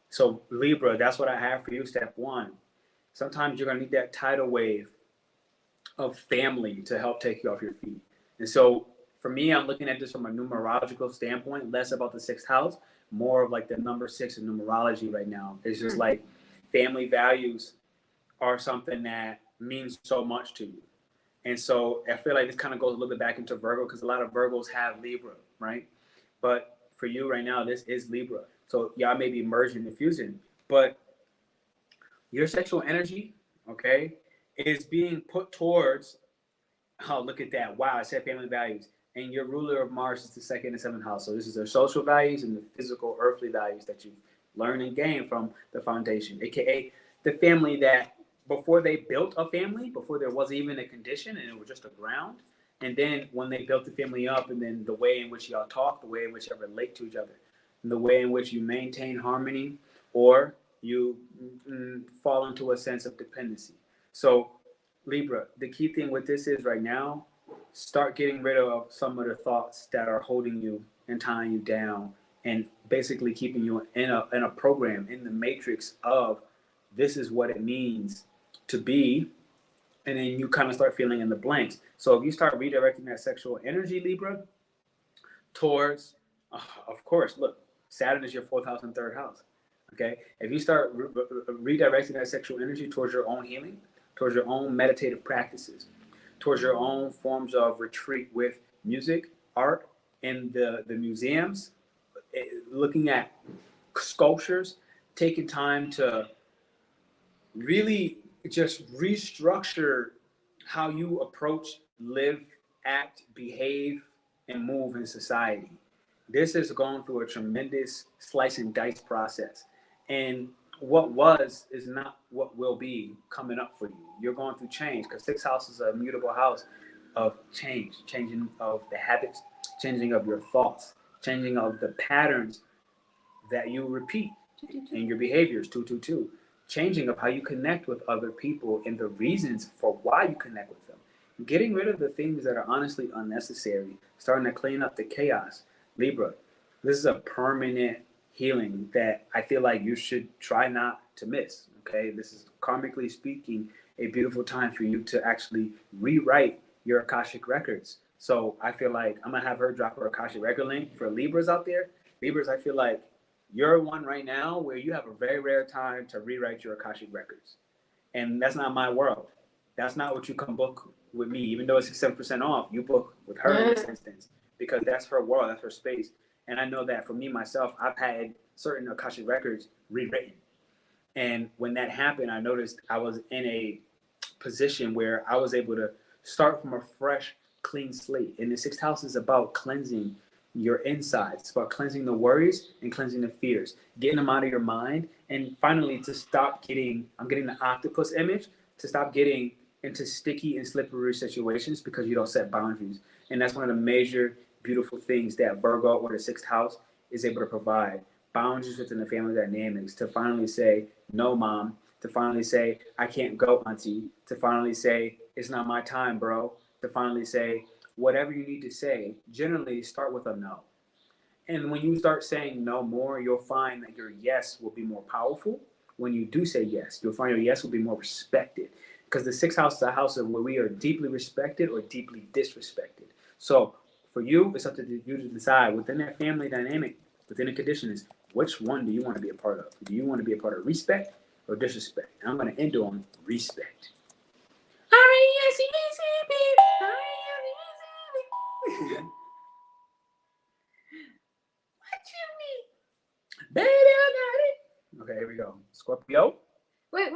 So Libra, that's what I have for you, step 1. Sometimes you're going to need that tidal wave of family to help take you off your feet. And so for me, I'm looking at this from a numerological standpoint, less about the 6th house, more of like the number 6 in numerology right now. It's just like family values are something that means so much to you. And so I feel like this kind of goes a little bit back into Virgo because a lot of Virgos have Libra, right? But for you right now, this is Libra. So y'all may be merging and fusing, but your sexual energy, okay, is being put towards, oh, look at that. Wow, I said family values. And your ruler of Mars is the 2nd and 7th house. So this is their social values and the physical, earthly values that you've learned and gained from the foundation, aka the family that before they built a family, before there was even a condition and it was just a ground. And then when they built the family up, and then the way in which y'all talk, the way in which y'all relate to each other, and the way in which you maintain harmony, or you fall into a sense of dependency. So Libra, the key thing with this is right now, start getting rid of some of the thoughts that are holding you and tying you down and basically keeping you in a program, in the matrix of this is what it means to be. And then you kind of start filling in the blanks. So if you start redirecting that sexual energy, Libra, towards, of course, look, Saturn is your 4th house and 3rd house. Okay. If you start redirecting that sexual energy towards your own healing, towards your own meditative practices, towards your own forms of retreat with music, art, in the museums, looking at sculptures, taking time to really just restructure how you approach, live, act, behave, and move in society. This is going through a tremendous slice and dice process. And what was is not what will be coming up for you. You're going through change because 6th house is a mutable house of change, changing of the habits, changing of your thoughts, changing of the patterns that you repeat in your behaviors, 222, changing of how you connect with other people and the reasons for why you connect with them. Getting rid of the things that are honestly unnecessary, starting to clean up the chaos. Libra, this is a permanent healing that I feel like you should try not to miss. Okay, this is karmically speaking a beautiful time for you to actually rewrite your Akashic Records. So I feel like I'm gonna have her drop her Akashic Record link for Libras out there. Libras, I feel like you're one right now where you have a very rare time to rewrite your Akashic Records, and that's not my world. That's not what you come book with me. Even though it's 7% off, you book with her in this instance because that's her world, that's her space. And I know that for me, myself, I've had certain Akashic Records rewritten. And when that happened, I noticed I was in a position where I was able to start from a fresh, clean slate. And the 6th house is about cleansing your insides. It's about cleansing the worries and cleansing the fears, getting them out of your mind. And finally, to stop getting, I'm getting the octopus image, to stop getting into sticky and slippery situations because you don't set boundaries. And that's one of the major beautiful things that Virgo or the 6th house is able to provide. Boundaries within the family dynamics, to finally say, no, mom, to finally say, I can't go, auntie, to finally say, it's not my time, bro, to finally say, whatever you need to say, generally start with a no. And when you start saying no more, you'll find that your yes will be more powerful. When you do say yes, you'll find your yes will be more respected. Because the 6th house is a house of where we are deeply respected or deeply disrespected. So for you, it's up to you to decide within that family dynamic, within the conditions, which one do you want to be a part of? Do you want to be a part of respect or disrespect? And I'm going to end on respect. What you mean? Baby, I got it. Okay, here we go. Scorpio. Wait.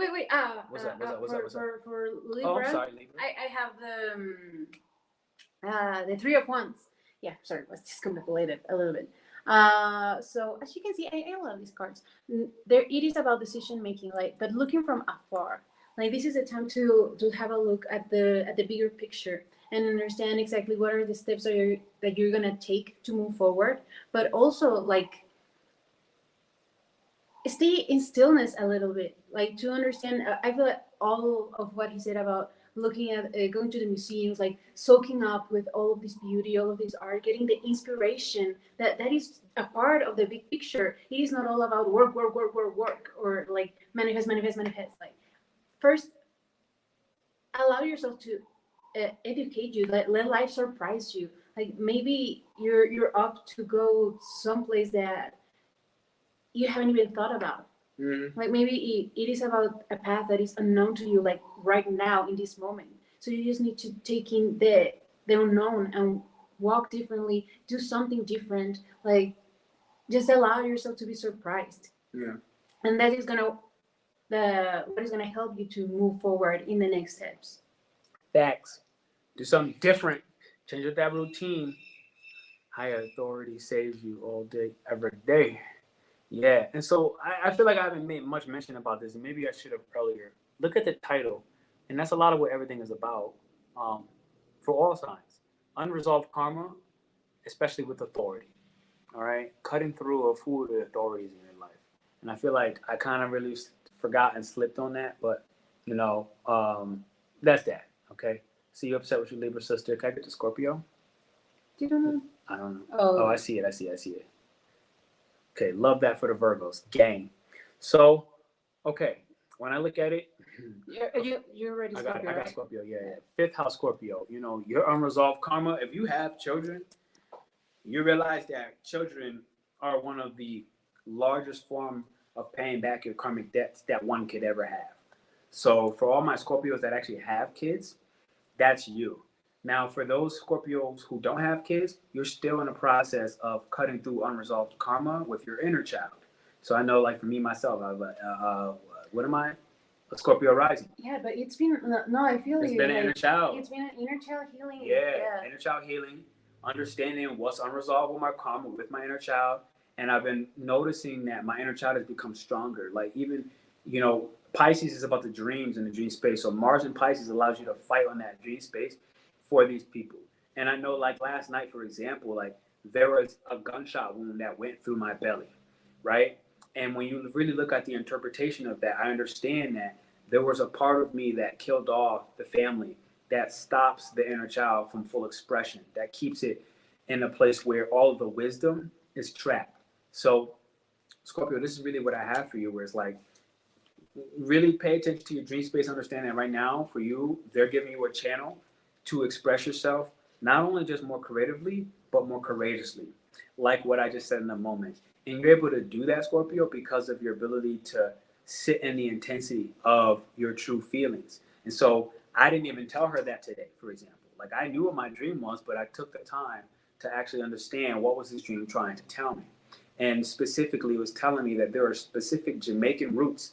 What's up? For Libra, Oh, I'm sorry, Libra. I have the Three of Wands. Yeah, sorry, let's discombobulate it a little bit. So as you can see, I love these cards. There, it is about decision making, like, but looking from afar. Like, this is a time to have a look at the bigger picture and understand exactly what are the steps that you're gonna take to move forward. But also, like, stay in stillness a little bit, like, to understand. I feel like all of what he said about looking at going to the museums, like soaking up with all of this beauty, all of this art, getting the inspiration that is a part of the big picture. It is not all about work, or like manifest. Like, first, allow yourself to educate you. Let life surprise you. Like, maybe you're up to go someplace that you haven't even thought about. Mm-hmm. Like, maybe it is about a path that is unknown to you, like right now in this moment. So you just need to take in the unknown and walk differently, do something different. Like, just allow yourself to be surprised. Yeah. And that is what is gonna help you to move forward in the next steps. Facts. Do something different. Change up that routine. Higher authority saves you all day, every day. Yeah, and so I feel like I haven't made much mention about this, and maybe I should have earlier. Look at the title, and that's a lot of what everything is about for all signs. Unresolved karma, especially with authority, all right? Cutting through of who are the authorities in your life. And I feel like I kind of really forgot and slipped on that, but, that's that, okay? See you upset with your Libra sister. Can I get to Scorpio? You don't know? I don't know. Oh, I see it. Okay, love that for the Virgos. Gang. So, okay, when I look at it, you're already Scorpio, I got Scorpio, yeah. Fifth house Scorpio. Your unresolved karma, if you have children, you realize that children are one of the largest form of paying back your karmic debts that one could ever have. So for all my Scorpios that actually have kids, that's you. Now, for those Scorpios who don't have kids, you're still in the process of cutting through unresolved karma with your inner child. So I know, like, for me, myself, what am I? A Scorpio rising. Yeah, but it's been, no, I feel it's been an inner child. It's been an inner child healing. Yeah, inner child healing, understanding what's unresolved with my karma, with my inner child. And I've been noticing that my inner child has become stronger. Like, even, Pisces is about the dreams and the dream space. So Mars and Pisces allows you to fight on that dream space for these people. And I know, like, last night, for example, like, there was a gunshot wound that went through my belly, right? And when you really look at the interpretation of that, I understand that there was a part of me that killed off the family, that stops the inner child from full expression, that keeps it in a place where all of the wisdom is trapped. So, Scorpio, this is really what I have for you, where it's like, really pay attention to your dream space, understand that right now, for you, they're giving you a channel to express yourself, not only just more creatively, but more courageously, like what I just said in a moment. And you're able to do that, Scorpio, because of your ability to sit in the intensity of your true feelings. And so I didn't even tell her that today, for example. Like, I knew what my dream was, but I took the time to actually understand what was this dream trying to tell me. And specifically, it was telling me that there are specific Jamaican roots,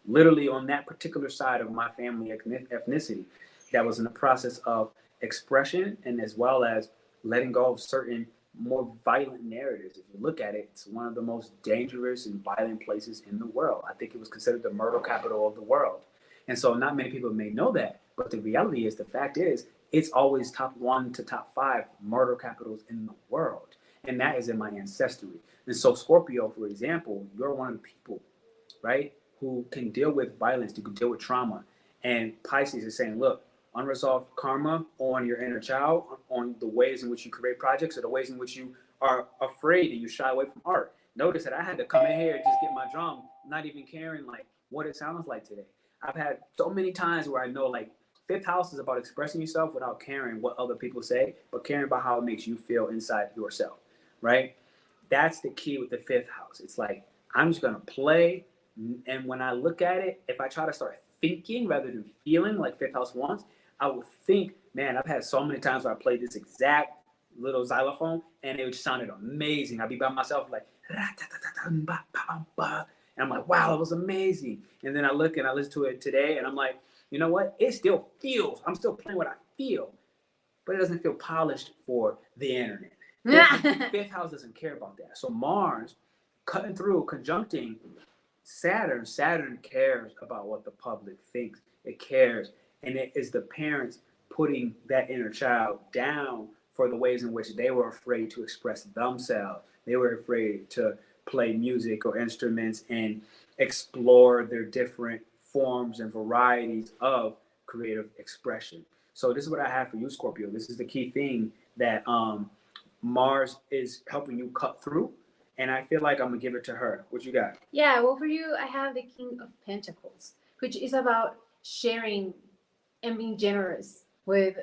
literally on that particular side of my family ethnicity, that was in the process of expression, and as well as letting go of certain more violent narratives. If you look at it, it's one of the most dangerous and violent places in the world. I think it was considered the murder capital of the world. And so not many people may know that, but the reality is, the fact is, it's always top 1 to top 5 murder capitals in the world. And that is in my ancestry. And so Scorpio, for example, you're one of the people, right, who can deal with violence, who can deal with trauma. And Pisces is saying, look, unresolved karma on your inner child, on the ways in which you create projects, or the ways in which you are afraid and you shy away from art. Notice that I had to come in here and just get my drum, not even caring like what it sounds like today. I've had so many times where I know, like, Fifth house is about expressing yourself without caring what other people say, but caring about how it makes you feel inside yourself, right? That's the key with the fifth house. It's like, I'm just going to play. And when I look at it, if I try to start thinking rather than feeling like fifth house wants, I would think, man, I've had so many times where I played this exact little xylophone and it sounded amazing. I'd be by myself like, and I'm like, wow, it was amazing. And then I look and I listen to it today and I'm like, you know what? It still feels, I'm still playing what I feel, but it doesn't feel polished for the internet. Fifth house doesn't care about that. So Mars cutting through, conjuncting Saturn. Saturn cares about what the public thinks. It cares. And it is the parents putting that inner child down for the ways in which they were afraid to express themselves. They were afraid to play music or instruments and explore their different forms and varieties of creative expression. So this is what I have for you, Scorpio. This is the key thing that Mars is helping you cut through. And I feel like I'm going to give it to her. What you got? Yeah, well, for you, I have the King of Pentacles, which is about sharing and being generous with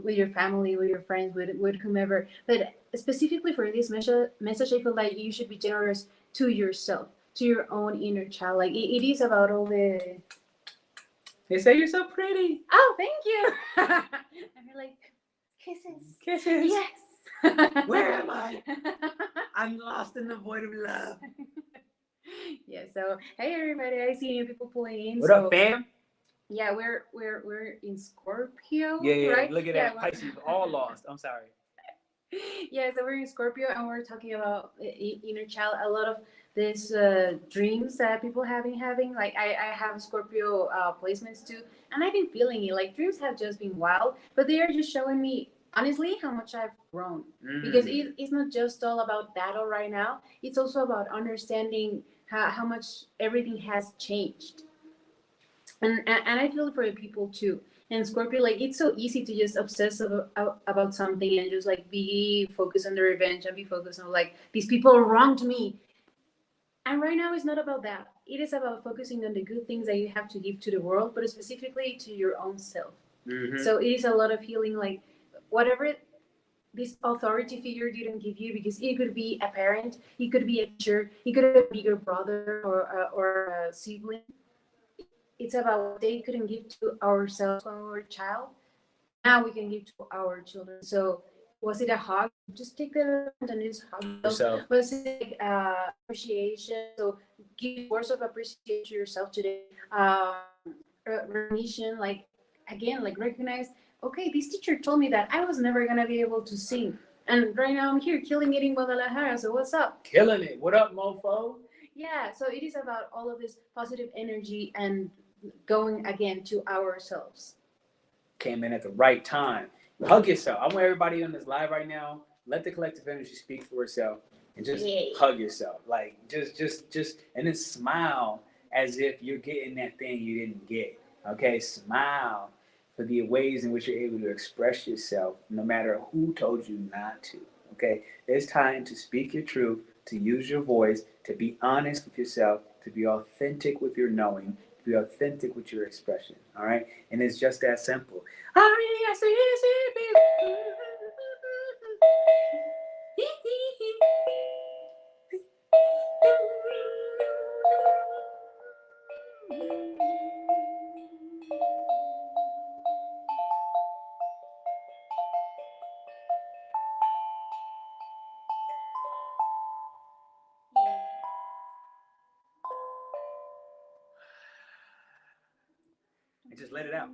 your family, with your friends, with whomever. But specifically for this message, I feel like you should be generous to yourself, to your own inner child. Like it is about all the. They say you're so pretty. Oh, thank you. And you're like, kisses. Kisses. Yes. Where am I? I'm lost in the void of love. Yeah. So hey everybody, I see new people pulling in. What up, fam? Yeah, we're in Scorpio. Yeah, right? Look at that. Pisces all lost. I'm sorry. Yeah, so we're in Scorpio and we're talking about inner child. A lot of these dreams that people have been having. Like I have Scorpio placements too, and I've been feeling it. Like dreams have just been wild, but they are just showing me honestly how much I've grown. Because it's not just all about battle right now. It's also about understanding how much everything has changed. And I feel for the people too. And Scorpio, like it's so easy to just obsess about something and just like be focused on the revenge and be focused on like these people wronged me. And right now it's not about that. It is about focusing on the good things that you have to give to the world, but specifically to your own self. So it is a lot of healing, like whatever this authority figure didn't give you, because it could be a parent, it could be a teacher, it could be a bigger brother or a sibling. It's about what they couldn't give to ourselves when we were a child. Now we can give to our children. So was it a hug? Just take the hand and just hug yourself. Was it appreciation? So give words of appreciation to yourself today. Recognition, like again, like recognize, okay, this teacher told me that I was never gonna be able to sing. And right now I'm here killing it in Guadalajara. So what's up? Killing it. What up, mofo? Yeah, so it is about all of this positive energy and going again to ourselves. Came in at the right time. Hug yourself. I want everybody on this live right now. Let the collective energy speak for itself and just hug yourself. Like just and then smile as if you're getting that thing you didn't get. Okay, smile for the ways in which you're able to express yourself, no matter who told you not to. Okay, it's time to speak your truth, to use your voice, to be honest with yourself, to be authentic with your knowing, to be authentic with your expression. All right, and it's just that simple. And just let it out.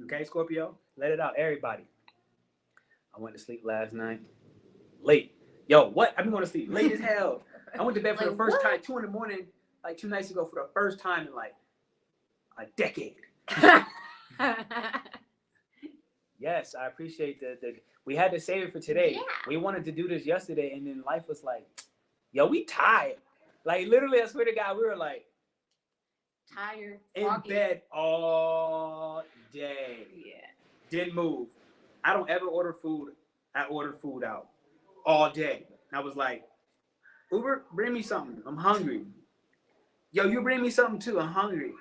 Okay, Scorpio? Let it out, everybody. I went to sleep last night. Late. Yo, what? I've been going to sleep late as hell. I went to bed for the first time, 2 a.m, like 2 nights ago, for the first time in like a decade. Yes, I appreciate that. We had to save it for today. Yeah. We wanted to do this yesterday, and then life was like, yo, we tired. Like, literally, I swear to God, we were like, tired, in bed all day. Yeah. Didn't move. I don't ever order food. I order food out all day. I was like, Uber, bring me something. I'm hungry. Yo, you bring me something too. I'm hungry.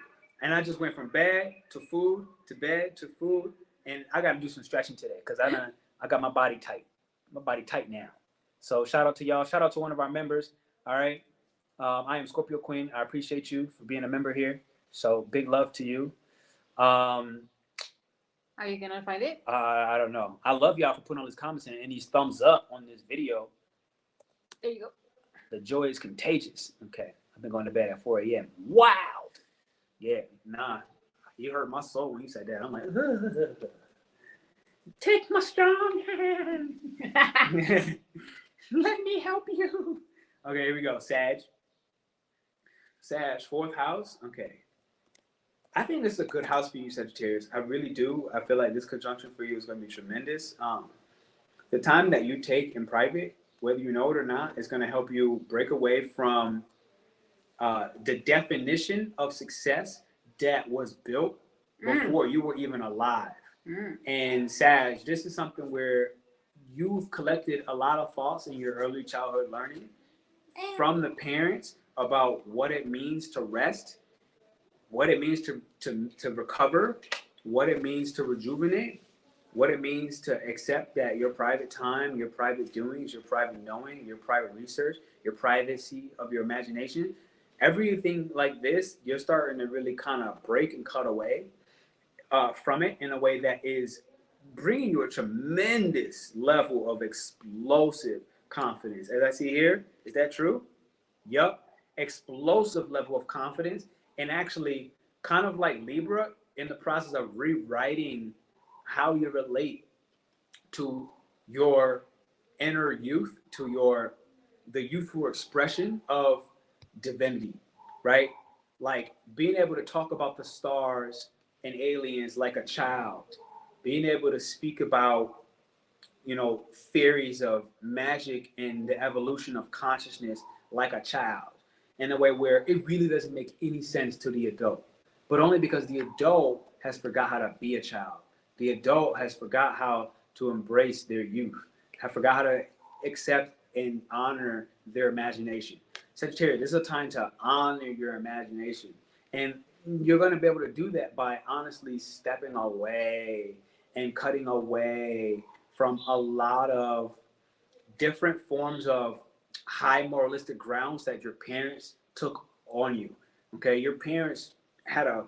And I just went from bed to food to bed to food. And I got to do some stretching today because I got my body tight. My body tight now. So shout out to y'all. Shout out to one of our members. All right. I am Scorpio Queen. I appreciate you for being a member here. So big love to you. Are you gonna find it? I don't know. I love y'all for putting all these comments in and these thumbs up on this video. There you go. The joy is contagious. Okay. I've been going to bed at 4 a.m. Wow. Yeah. Nah. You hurt my soul when you said that. I'm like, take my strong hand. Let me help you. Okay, here we go. Sag, 4th house. Okay. I think this is a good house for you, Sagittarius. I really do. I feel like this conjunction for you is going to be tremendous. The time that you take in private, whether you know it or not, is going to help you break away from the definition of success that was built before you were even alive. And Sag, this is something where you've collected a lot of thoughts in your early childhood learning from the parents about what it means to rest, what it means to recover, what it means to rejuvenate, what it means to accept that your private time, your private doings, your private knowing, your private research, your privacy of your imagination, everything like this, you're starting to really kind of break and cut away from it in a way that is bringing you a tremendous level of explosive confidence. As I see here, is that true? Yup. Explosive level of confidence, and actually kind of like Libra in the process of rewriting how you relate to your inner youth, to the youthful expression of divinity, right? Like being able to talk about the stars and aliens like a child, being able to speak about, theories of magic and the evolution of consciousness like a child, in a way where it really doesn't make any sense to the adult, but only because the adult has forgot how to be a child. The adult has forgot how to embrace their youth, have forgot how to accept and honor their imagination. Sagittarius, this is a time to honor your imagination. And you're going to be able to do that by honestly stepping away and cutting away from a lot of different forms of high moralistic grounds that your parents took on you. Okay, your parents had a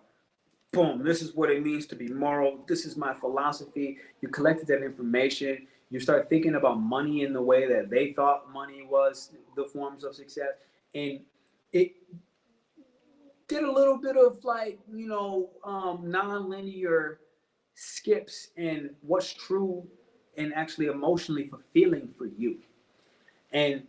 boom, this is what it means to be moral, this is my philosophy. You collected that information, you start thinking about money in the way that they thought money was the forms of success, and it did a little bit of non-linear skips in what's true and actually emotionally fulfilling for you. And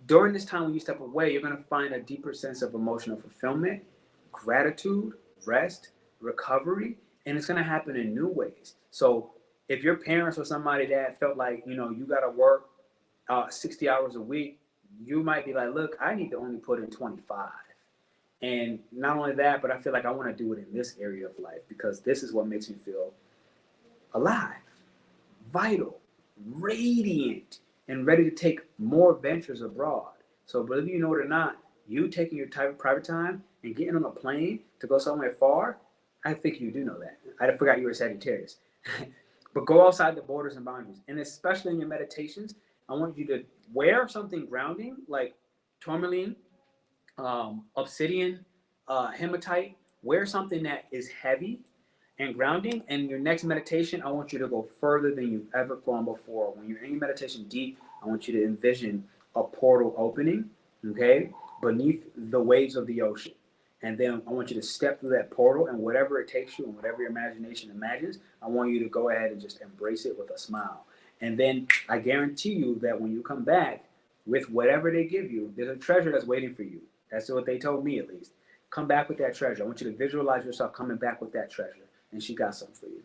during this time when you step away, you're going to find a deeper sense of emotional fulfillment, gratitude, rest, recovery, and it's going to happen in new ways. So if your parents or somebody that felt like, you got to work 60 hours a week, you might be like, look, I need to only put in 25. And not only that, but I feel like I want to do it in this area of life because this is what makes me feel alive, vital, radiant, and ready to take more ventures abroad. So whether you know it or not, you taking your private time and getting on a plane to go somewhere far, I think you do know that. I forgot you were Sagittarius. But go outside the borders and boundaries. And especially in your meditations, I want you to wear something grounding like tourmaline, obsidian, hematite. Wear something that is heavy and grounding. And your next meditation, I want you to go further than you've ever gone before. When you're in your meditation deep, I want you to envision a portal opening, okay, beneath the waves of the ocean. And then I want you to step through that portal, and whatever it takes you and whatever your imagination imagines, I want you to go ahead and just embrace it with a smile. And then I guarantee you that when you come back with whatever they give you, there's a treasure that's waiting for you. That's what they told me, at least. Come back with that treasure. I want you to visualize yourself coming back with that treasure. And she got something for you.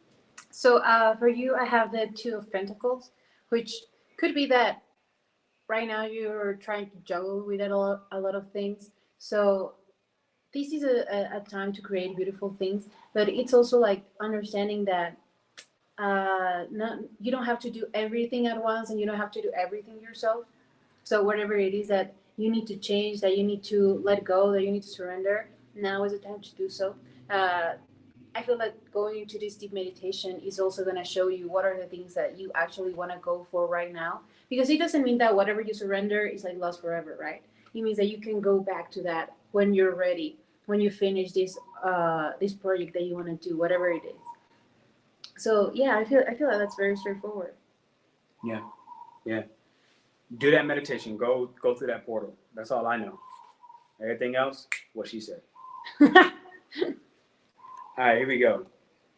So for you, I have the Two of Pentacles, which could be that right now you're trying to juggle with a lot of things. So this is a time to create beautiful things, but it's also like understanding that you don't have to do everything at once, and you don't have to do everything yourself. So whatever it is that you need to change, that you need to let go, that you need to surrender, now is the time to do so. I feel like going into this deep meditation is also going to show you what are the things that you actually want to go for right now. Because it doesn't mean that whatever you surrender is like lost forever, right? It means that you can go back to that when you're ready, when you finish this project that you want to do, whatever it is. So yeah, I feel like that's very straightforward. Yeah, yeah. Do that meditation. Go through that portal. That's all I know. Everything else, what she said. All right, here we go.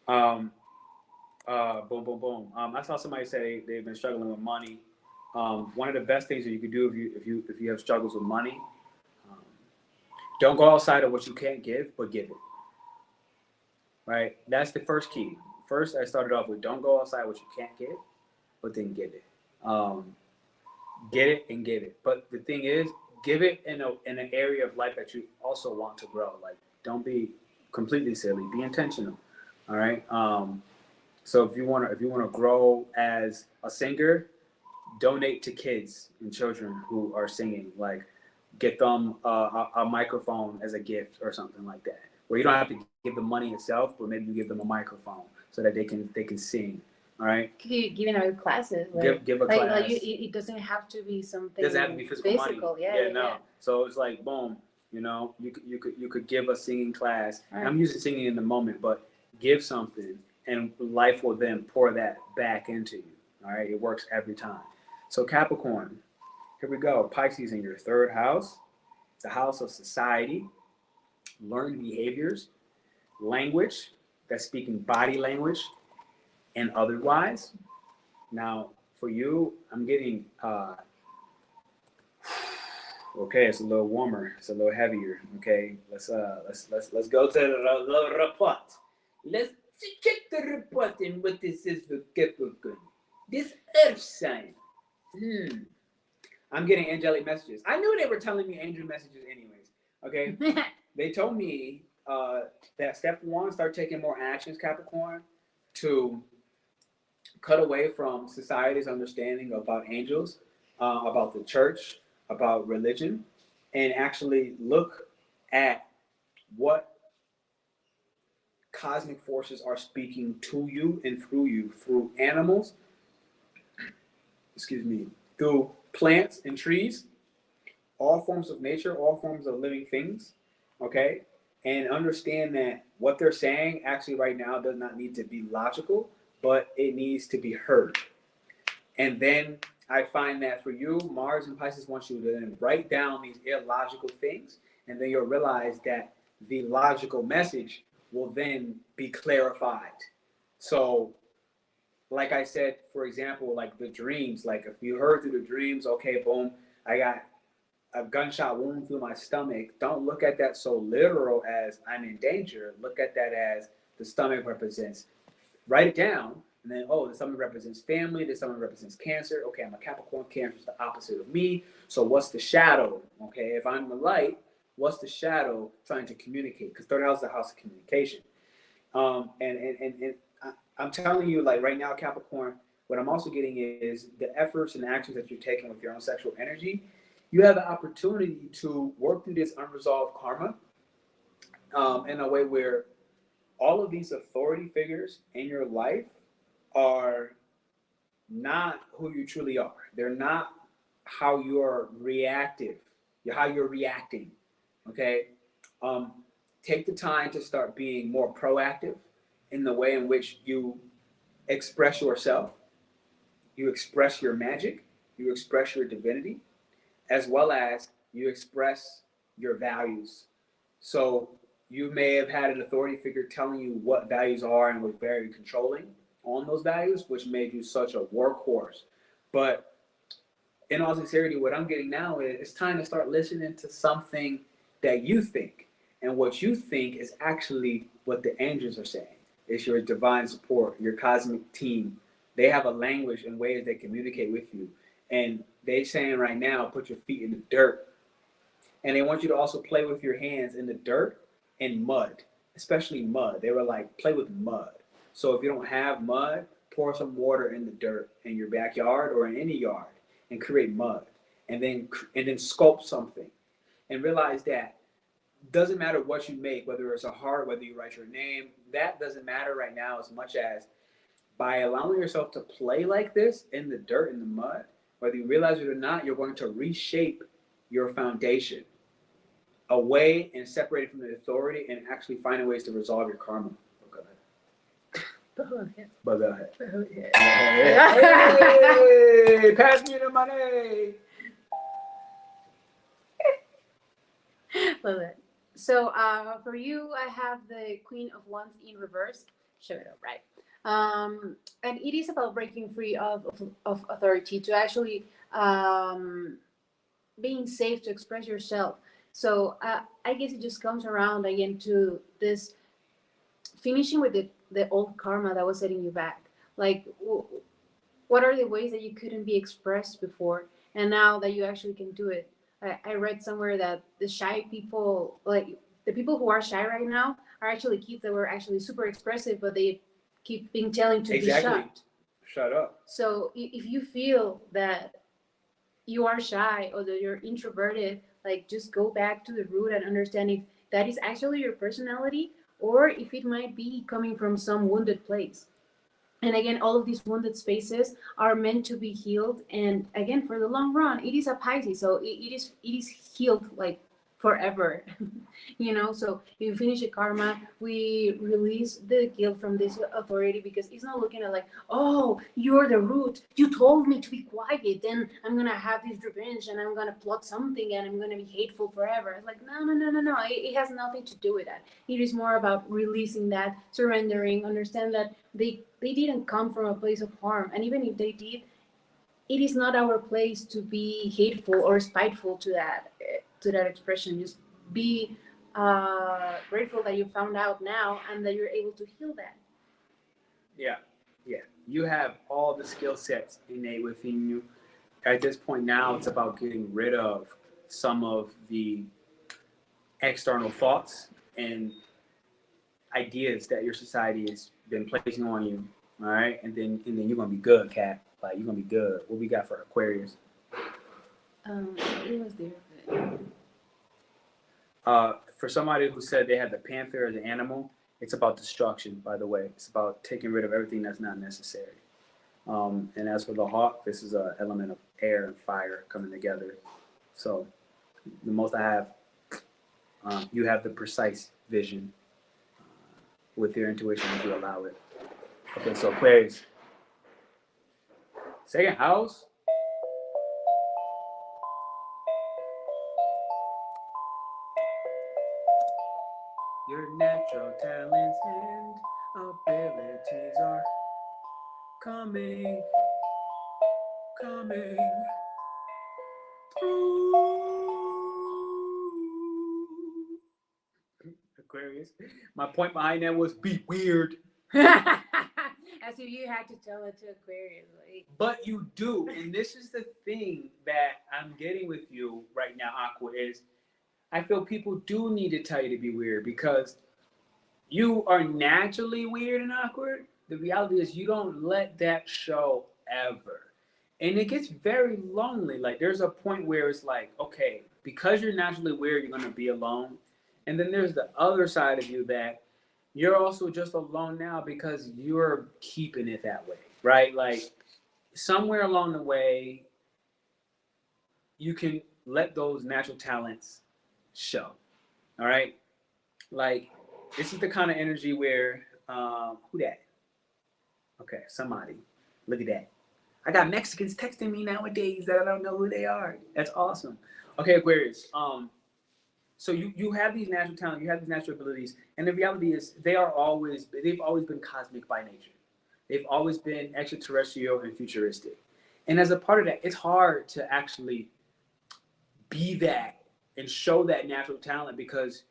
Boom, boom, boom. I saw somebody say they've been struggling with money. One of the best things that you could do if you have struggles with money, don't go outside of what you can't give, but give it. Right? That's the first key. First, I started off with don't go outside what you can't give, but then give it. Get it and give it. But the thing is, give it in an area of life that you also want to grow. Like, don't be completely silly. Be intentional. All right. So if you want to grow as a singer, donate to kids and children who are singing. Like, get them a microphone as a gift or something like that. Where you don't have to give them money itself, but maybe you give them a microphone so that they can sing. All right. Giving away classes. Right? Give a class. Like it doesn't have to be something. It doesn't have to be physical money. Yeah, no. So it's like boom. You know, you could give a singing class. Right. I'm using singing in the moment, but give something, and life will then pour that back into you. All right. It works every time. So Capricorn, here we go. Pisces in your third house, the house of society, learned behaviors, language, that's speaking body language and otherwise. Now for you, I'm getting okay, it's a little warmer, it's a little heavier. Okay, let's go to the report. Let's check the report and what this is for Capricorn. This earth sign. I'm getting angelic messages. I knew they were telling me angel messages anyways. Okay. They told me that step one, start taking more actions, Capricorn, to cut away from society's understanding about angels, about the church, about religion, and actually look at what cosmic forces are speaking to you and through you, through animals, through plants and trees, all forms of nature, all forms of living things, okay? And understand that what they're saying actually right now does not need to be logical, but it needs to be heard. And then I find that for you, Mars and Pisces wants you to then write down these illogical things, and then you'll realize that the logical message will then be clarified. So, like I said, for example, like the dreams, like if you heard through the dreams, okay, boom, I got a gunshot wound through my stomach. Don't look at that so literal as I'm in danger. Look at that as the stomach represents. Write it down, and then, oh, the stomach represents family, the stomach represents cancer. Okay, I'm a Capricorn, cancer is the opposite of me. So what's the shadow? Okay, if I'm the light, what's the shadow trying to communicate? Because third house is the house of communication. And I'm telling you, like right now, Capricorn, what I'm also getting is the efforts and actions that you're taking with your own sexual energy. You have the opportunity to work through this unresolved karma in a way where all of these authority figures in your life are not who you truly are. They're not how you're reactive, how you're reacting, okay? Take the time to start being more proactive in the way in which you express yourself, you express your magic, you express your divinity, as well as you express your values. So you may have had an authority figure telling you what values are and was very controlling on those values, which made you such a workhorse. But in all sincerity, what I'm getting now is it's time to start listening to something that you think. And what you think is actually what the angels are saying. It's your divine support, your cosmic team. They have a language and ways they communicate with you. And they're saying right now, put your feet in the dirt. And they want you to also play with your hands in the dirt and mud, especially mud. They were like, play with mud. So if you don't have mud, pour some water in the dirt in your backyard or in any yard and create mud. And then sculpt something. And realize that doesn't matter what you make, whether it's a heart, whether you write your name, that doesn't matter right now as much as by allowing yourself to play like this in the dirt, in the mud, whether you realize it or not, you're going to reshape your foundation away and separate it from the authority and actually finding ways to resolve your karma. Go ahead. But go ahead. Hey, pass me the money. Love it. So for you, I have the Queen of Wands in reverse. Show it up, right? And it is about breaking free of authority to actually being safe to express yourself. So I guess it just comes around again to this finishing with the old karma that was setting you back. Like, what are the ways that you couldn't be expressed before, and now that you actually can do it? I read somewhere that the shy people, like the people who are shy right now, are actually kids that were actually super expressive, but they keep being telling to be shut. Shut up. So if you feel that you are shy or that you're introverted, like just go back to the root and understand if that is actually your personality or if it might be coming from some wounded place. And again, all of these wounded spaces are meant to be healed. And again, for the long run, it is a Pisces, so it is healed like forever. You know, so if you finish a karma, we release the guilt from this authority because it's not looking at like, oh, you're the root, you told me to be quiet, then I'm gonna have this revenge and I'm gonna plot something and I'm gonna be hateful forever. It's like, no, it has nothing to do with that. It is more about releasing that, surrendering, understand that they didn't come from a place of harm, and even if they did, it is not our place to be hateful or spiteful to that expression. Just be grateful that you found out now and that you're able to heal that. Yeah. You have all the skill sets innate within you. At this point now, it's about getting rid of some of the external thoughts and ideas that your society has been placing on you. All right, and then you're gonna be good, Kat. Like, you're gonna be good. What we got for Aquarius? It was there. For somebody who said they had the panther as an animal, it's about destruction, by the way. It's about taking rid of everything that's not necessary. And as for the hawk, this is an element of air and fire coming together. So the most I have, you have the precise vision with your intuition if you allow it. Okay, so Aquarius. Second house. Your natural talents and abilities are coming through. Aquarius. My point behind that was be weird. As if you had to tell it to Aquarius. Like. But you do, and this is the thing that I'm getting with you right now, Aqua, is I feel people do need to tell you to be weird because you are naturally weird and awkward. The reality is you don't let that show ever. And it gets very lonely. Like, there's a point where it's like, okay, because you're naturally weird, you're going to be alone. And then there's the other side of you that you're also just alone now because you're keeping it that way, right? Like, somewhere along the way, you can let those natural talents show, all right? Like, this is the kind of energy where, who that? Okay, somebody. Look at that. I got Mexicans texting me nowadays that I don't know who they are. That's awesome. Okay, Aquarius. So you have these natural talents, you have these natural abilities, and the reality is they've always been cosmic by nature. They've always been extraterrestrial and futuristic. And as a part of that, it's hard to actually be that and show that natural talent because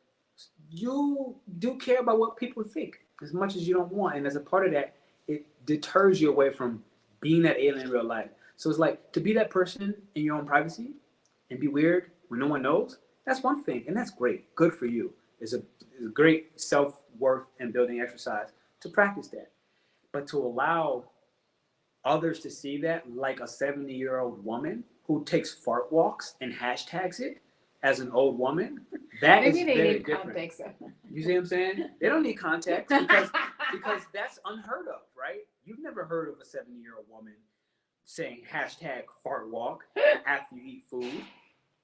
you do care about what people think as much as you don't want. And as a part of that, it deters you away from being that alien in real life. So it's like, to be that person in your own privacy and be weird when no one knows, that's one thing, and that's great. Good for you. It's a great self-worth and building exercise to practice that. But to allow others to see that, like a 70-year-old woman who takes fart walks and hashtags it, as an old woman, that Maybe is they very need different. context. You see what I'm saying? They don't need context because that's unheard of, right? You've never heard of a 70-year-old woman saying hashtag fart walk after you eat food.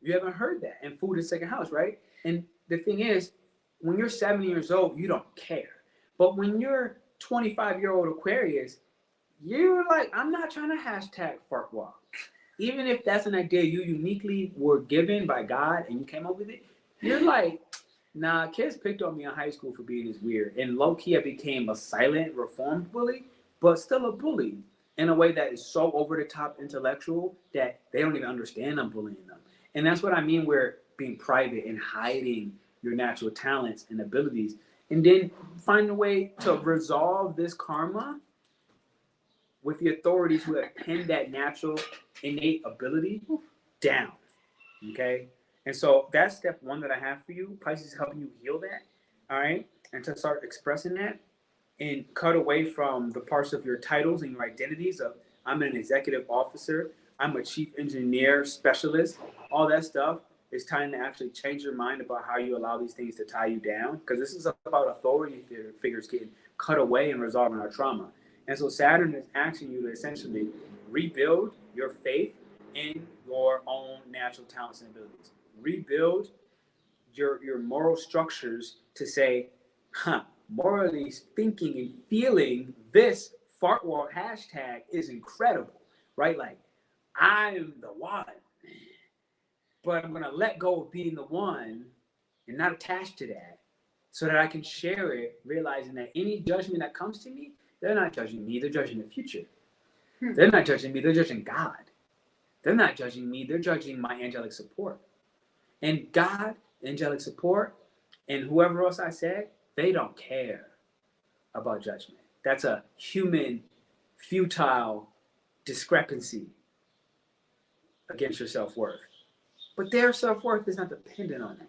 You haven't heard that. And food is second house, right? And the thing is, when you're 70 years old, you don't care. But when you're 25-year-old Aquarius, you're like, I'm not trying to hashtag fart walk. Even if that's an idea you uniquely were given by God and you came up with it, you're like, nah, kids picked on me in high school for being this weird. And low-key, I became a silent, reformed bully, but still a bully in a way that is so over-the-top intellectual that they don't even understand I'm bullying them. And that's what I mean with being private and hiding your natural talents and abilities. And then find a way to resolve this karma with the authorities who have pinned that natural, innate ability down. Okay? And so that's step one that I have for you. Pisces is helping you heal that. All right? And to start expressing that and cut away from the parts of your titles and your identities of I'm an executive officer, I'm a chief engineer specialist, all that stuff. It's time to actually change your mind about how you allow these things to tie you down, because this is about authority figures getting cut away and resolving our trauma. And so Saturn is asking you to essentially rebuild your faith in your own natural talents and abilities. Rebuild your moral structures to say, morally thinking and feeling this fart walk hashtag is incredible, right? Like, I'm the one. But I'm going to let go of being the one and not attached to that so that I can share it, realizing that any judgment that comes to me, they're not judging me, they're judging the future. They're not judging me, they're judging God. They're not judging me, they're judging my angelic support. And God, angelic support, and whoever else I said, they don't care about judgment. That's a human, futile discrepancy against your self-worth. But their self-worth is not dependent on it.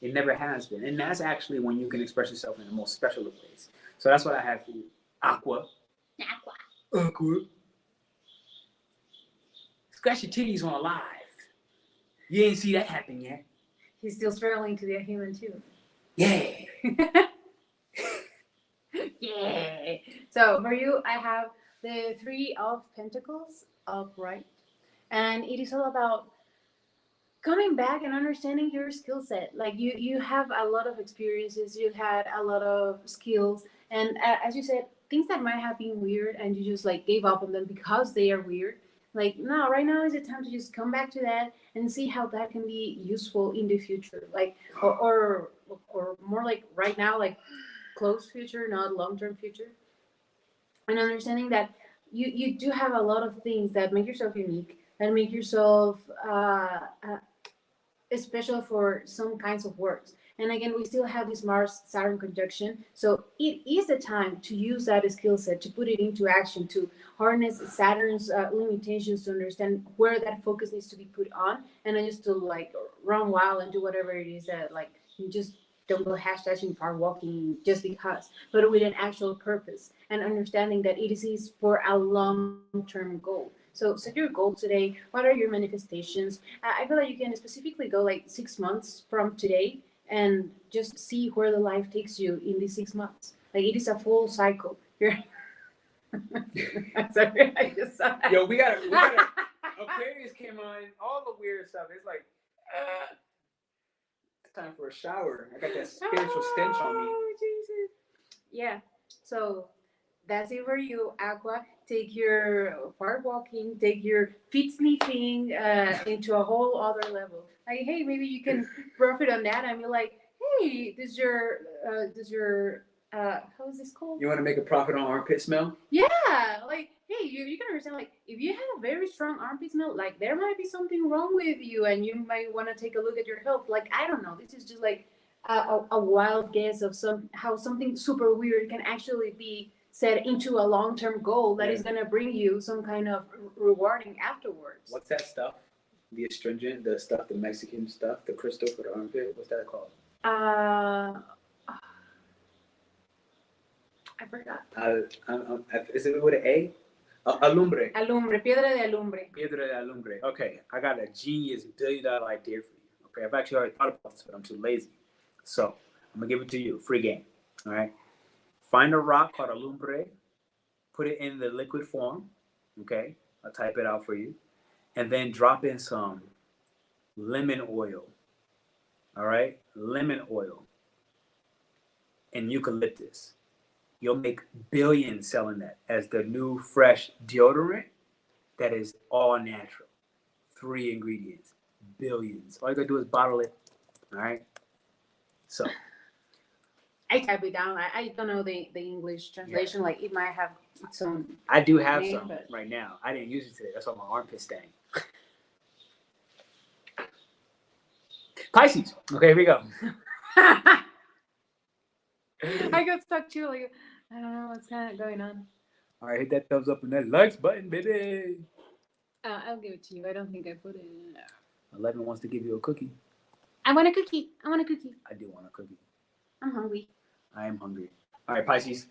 It never has been. And that's actually when you can express yourself in the most special of ways. So that's what I have for you. Aqua. Scratch your titties on alive. You ain't see that happen yet. He's still struggling to be a human too. Yeah. Yeah. So for you, I have the Three of Pentacles upright. And it is all about coming back and understanding your skill set. Like you have a lot of experiences, you had a lot of skills, and as you said, things that might have been weird and you just like gave up on them because they are weird. Like, no, right now is the time to just come back to that and see how that can be useful in the future. Like, or more like right now, like close future, not long-term future. And understanding that you do have a lot of things that make yourself unique, that make yourself special for some kinds of works. And again, we still have this Mars Saturn conjunction. So it is the time to use that skill set, to put it into action, to harness Saturn's limitations, to understand where that focus needs to be put on, and then just to like run wild and do whatever it is that like you just don't go hashtagging far walking just because, but with an actual purpose and understanding that it is for a long-term goal. So set your goals today. What are your manifestations? I feel like you can specifically go like 6 months from today and just see where the life takes you in these 6 months. Like it is a full cycle. You're sorry, I just saw that. Yo, we got Aquarius came on, all the weird stuff. It's like, it's time for a shower. I got that spiritual stench on me. Oh, Jesus. Yeah. So that's it for you, Aqua. Take your far walking, take your feet sniffing into a whole other level. Like, hey, maybe you can profit on that and be like, hey, does your how is this called? You want to make a profit on armpit smell? Yeah, like, hey, you can understand, like, if you have a very strong armpit smell, like, there might be something wrong with you, and you might want to take a look at your health. Like, I don't know, this is just like a wild guess of how something super weird can actually be set into a long-term goal that is going to bring you some kind of rewarding afterwards. What's that stuff? The astringent, the stuff, the Mexican stuff, the crystal for the armpit. What's that called? I forgot. Is it with an A? Alumbre, piedra de alumbre. Piedra de alumbre. Okay, I got a genius $1 billion idea for you. Okay, I've actually already thought about this, but I'm too lazy. So I'm gonna give it to you, free game. All right. Find a rock called a lumbre, put it in the liquid form. Okay, I'll type it out for you, and then drop in some lemon oil. All right, lemon oil and eucalyptus. You'll make billions selling that as the new fresh deodorant that is all natural. 3 ingredients, billions. All you gotta do is bottle it. All right. So I type it down. I don't know the English translation. Yeah. Like it might have its own. I do have name, some right now. I didn't use it today. That's why my armpit stank. Pisces. Okay, here we go. I got stuck too. Like I don't know what's kind of going on. All right, hit that thumbs up and that likes button, baby. I'll give it to you. I don't think I put it in. 11 wants to give you a cookie. I want a cookie. I want a cookie. I do want a cookie. I'm hungry. I am hungry. All right, Pisces.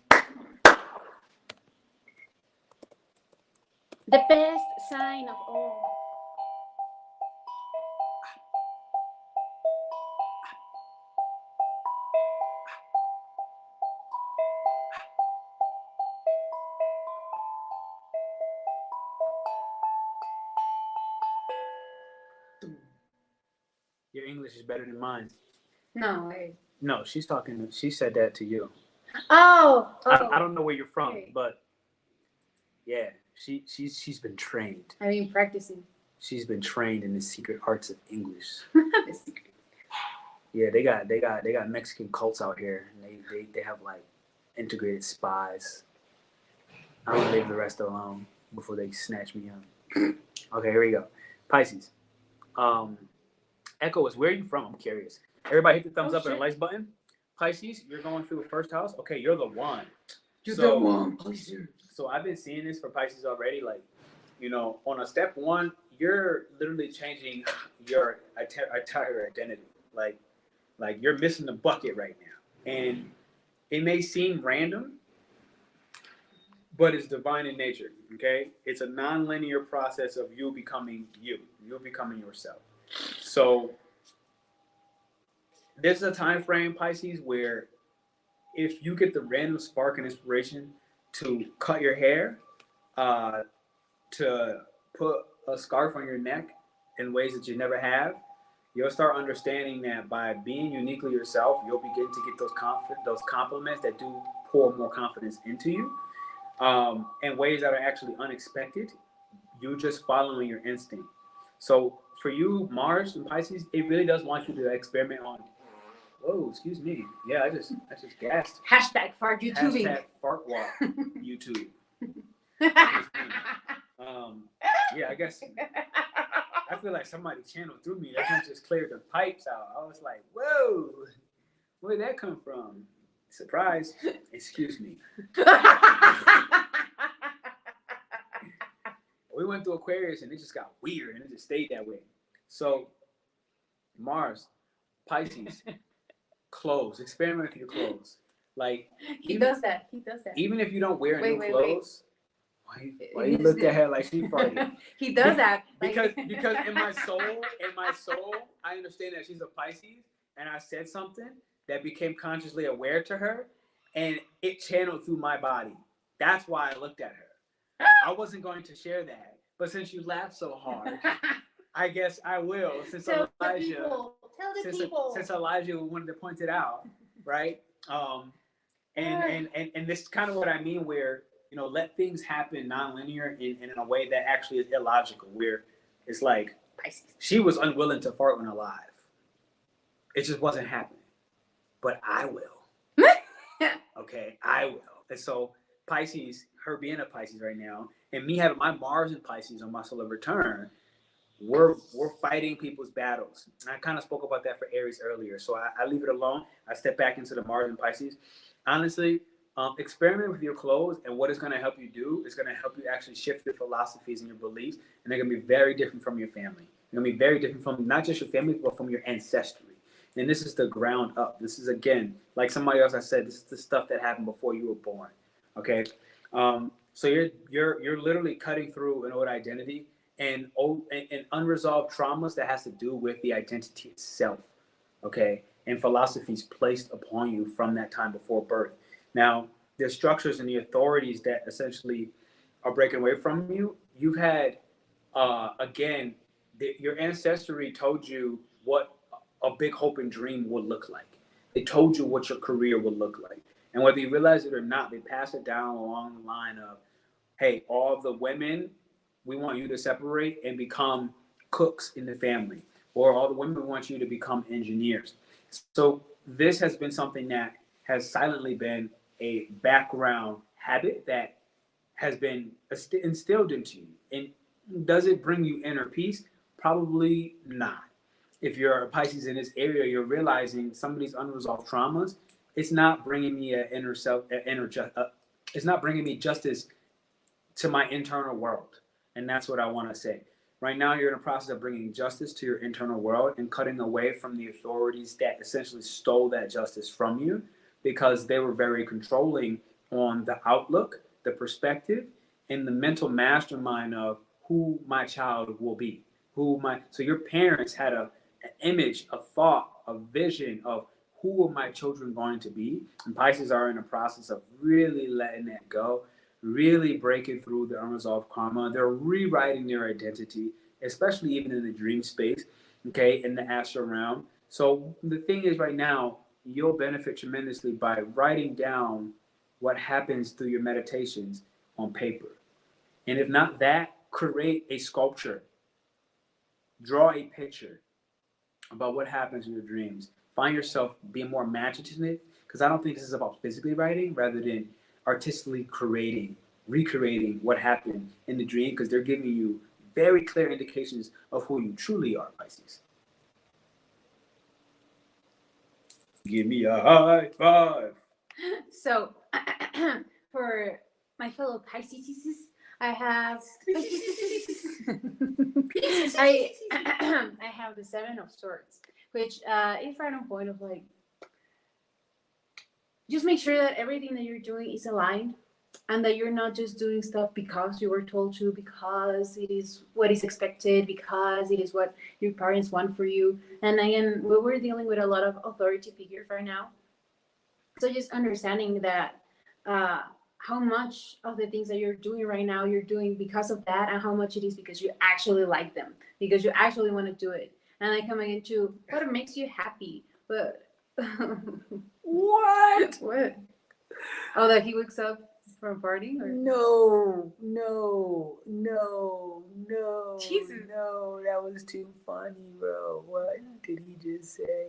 The best sign of all. Your English is better than mine. No, No, she's talking. She said that to you. Oh. I don't know where you're from, okay. But yeah, she's been trained. I've been practicing. She's been trained in the secret arts of English. Yeah, they got Mexican cults out here, and they have like integrated spies. I'm gonna leave the rest alone before they snatch me up. Okay, here we go. Pisces. Echo is where are you from? I'm curious. Everybody hit the thumbs up and the likes button. Pisces, you're going through the first house. Okay, you're the one. You're the one, Pisces. So I've been seeing this for Pisces already. Like, you know, on a step 1, you're literally changing your entire identity. Like you're missing the bucket right now. And it may seem random, but it's divine in nature, okay? It's a non-linear process of you becoming you becoming yourself. So there's a time frame, Pisces, where if you get the random spark and inspiration to cut your hair, to put a scarf on your neck in ways that you never have, you'll start understanding that by being uniquely yourself, you'll begin to get those compliments that do pour more confidence into you, in ways that are actually unexpected. You're just following your instinct. So for you, Mars and Pisces, it really does want you to experiment on. Whoa, excuse me. Yeah, I just gasped. Hashtag fart YouTubing. Hashtag fart walk YouTube. Yeah, I guess. I feel like somebody channeled through me. That just cleared the pipes out. I was like, whoa, where'd that come from? Surprise. Excuse me. We went through Aquarius and it just got weird and it just stayed that way. So, Mars, Pisces, clothes. Experiment with your clothes. Like he does that. Even if you don't wear new clothes. Why you look at her like she farted? He does that. Because in my soul, I understand that she's a Pisces, and I said something that became consciously aware to her, and it channeled through my body. That's why I looked at her. I wasn't going to share that, but since you laughed so hard, I guess I will. Since Tell Elijah, since Elijah wanted to point it out, right? And this is kind of what I mean, where you know, let things happen non-linear in a way that actually is illogical, where it's like she was unwilling to fart when alive. It just wasn't happening. But I will. Okay, I will. And so Pisces, her being a Pisces right now, and me having my Mars and Pisces on my solar return, we're fighting people's battles. And I kind of spoke about that for Aries earlier. So I leave it alone. I step back into the Mars and Pisces. Honestly, experiment with your clothes, and what it's going to help you do is going to help you actually shift your philosophies and your beliefs, and they're going to be very different from your family. They're going to be very different from not just your family, but from your ancestry. And this is the ground up. This is, again, like somebody else I said, this is the stuff that happened before you were born. Okay, so you're literally cutting through an old identity and unresolved traumas that has to do with the identity itself, okay, and philosophies placed upon you from that time before birth. Now, the structures and the authorities that essentially are breaking away from you, you've had, again, your ancestry told you what a big hope and dream would look like. They told you what your career would look like. And whether you realize it or not, they pass it down along the line of, hey, all the women, we want you to separate and become cooks in the family. Or all the women want you to become engineers. So this has been something that has silently been a background habit that has been instilled into you. And does it bring you inner peace? Probably not. If you're a Pisces in this area, you're realizing some of these unresolved traumas, it's not bringing me it's not bringing me justice to my internal world. And that's what I want to say. Right now, you're in the process of bringing justice to your internal world and cutting away from the authorities that essentially stole that justice from you because they were very controlling on the outlook, the perspective, and the mental mastermind of who my child will be. So your parents had an image, a thought, a vision of who are my children going to be. And Pisces are in the process of really letting that go, really breaking through the unresolved karma. They're rewriting their identity, especially even in the dream space, okay, in the astral realm. So the thing is right now, you'll benefit tremendously by writing down what happens through your meditations on paper. And if not that, create a sculpture. Draw a picture about what happens in your dreams. Find yourself being more imaginative, because I don't think this is about physically writing rather than artistically recreating what happened in the dream, because they're giving you very clear indications of who you truly are, Pisces. Give me a high five. So, for my fellow Pisces, I have I have the Seven of Swords, which is right on point of like, just make sure that everything that you're doing is aligned and that you're not just doing stuff because you were told to, because it is what is expected, because it is what your parents want for you. And again, we're dealing with a lot of authority figures right now. So just understanding that how much of the things that you're doing right now, you're doing because of that, and how much it is because you actually like them, because you actually want to do it. And I come into what makes you happy. But What? What? Oh, that he wakes up from partying? Or? No. Jesus. No, that was too funny, bro. What did he just say?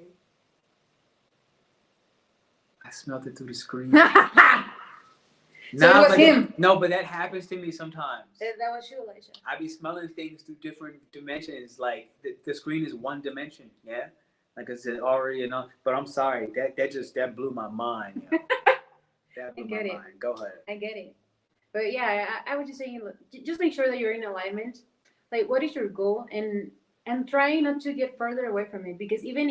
I smelled it through the screen. So it was him. No, but that happens to me sometimes. That was you, Elijah. I be smelling things through different dimensions. Like the screen is one dimension, yeah. Like I said already, you know. But I'm sorry, that blew my mind. You know? That blew my mind. Go ahead. I get it. But yeah, I was just saying, just make sure that you're in alignment. Like, what is your goal, and try not to get further away from it. Because even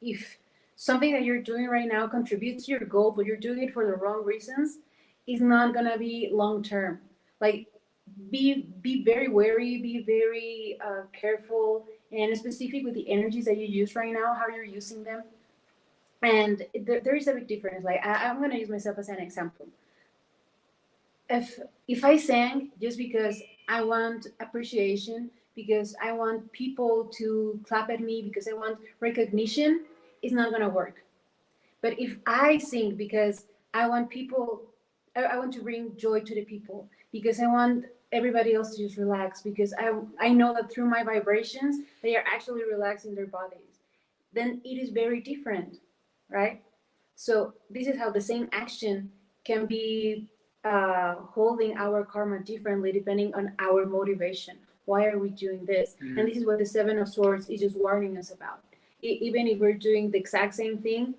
if something that you're doing right now contributes to your goal, but you're doing it for the wrong reasons, it's not gonna be long term. Like, be very wary, be very careful and specific with the energies that you use right now, how you're using them. And there is a big difference. Like, I'm going to use myself as an example. If I sang just because I want appreciation, because I want people to clap at me, because I want recognition, it's not going to work. But if I sing because I want people, I want to bring joy to the people, because I want everybody else to just relax, because I know that through my vibrations, they are actually relaxing their bodies, then it is very different, right? So this is how the same action can be holding our karma differently depending on our motivation. Why are we doing this? Mm-hmm. And this is what the Seven of Swords is just warning us about. Even if we're doing the exact same thing,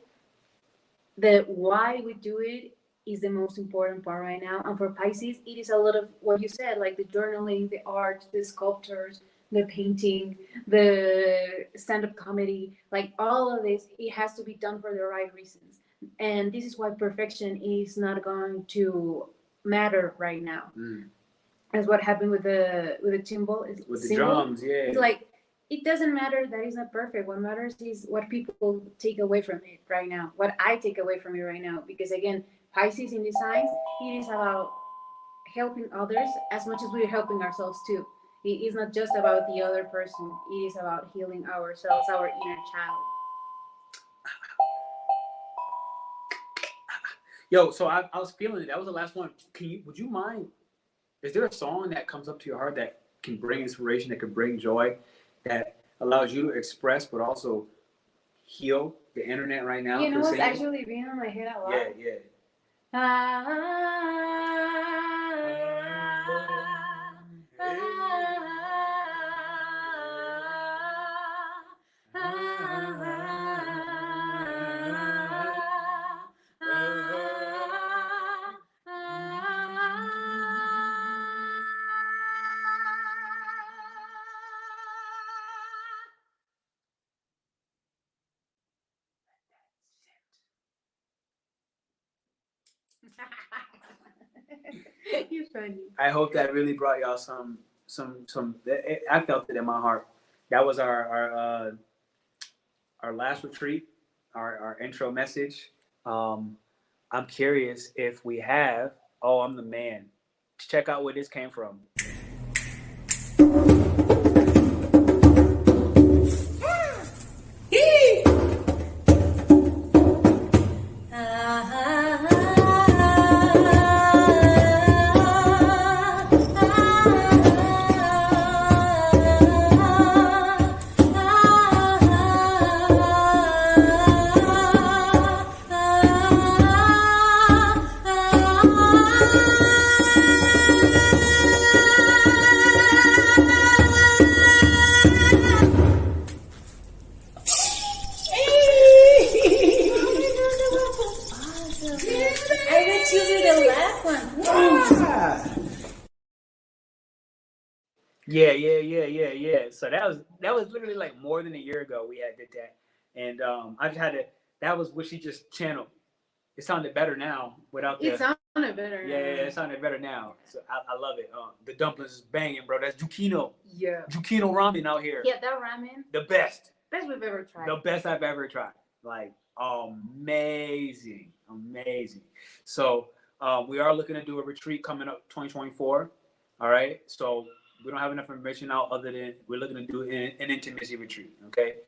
the why we do it is the most important part right now. And for Pisces, it is a lot of what you said, like the journaling, the art, the sculptures, the painting, the stand-up comedy, like all of this, it has to be done for the right reasons. And this is why perfection is not going to matter right now. as what happened with the timbal With the symbol. drums, yeah. It's like it doesn't matter that it's not perfect. What matters is what people take away from it right now. What I take away from it right now, because again, Pisces in these signs, it is about helping others as much as we're helping ourselves too. It is not just about the other person. It is about healing ourselves, our inner child. Yo, so I was feeling it. That was the last one. Would you mind? Is there a song that comes up to your heart that can bring inspiration, that can bring joy, that allows you to express, but also heal the internet right now? You know what's actually being on my head a lot? Yeah, yeah. You're funny. I hope that really brought y'all some. I felt it in my heart. That was our last retreat, our intro message. I'm curious if we have. Oh, I'm the man. Check out where this came from. Yeah. So that was literally like more than a year ago we did that, and I just had to. That was what she just channeled. It sounded better now without the. It sounded better. Yeah, it sounded better now. So I love it. The dumplings is banging, bro. That's Jukino. Yeah. Jukino ramen out here. Yeah, that ramen. The best. Best we've ever tried. The best I've ever tried. Like amazing. So we are looking to do a retreat coming up 2024. All right. So we don't have enough information out other than we're looking to do an intimacy retreat. Okay.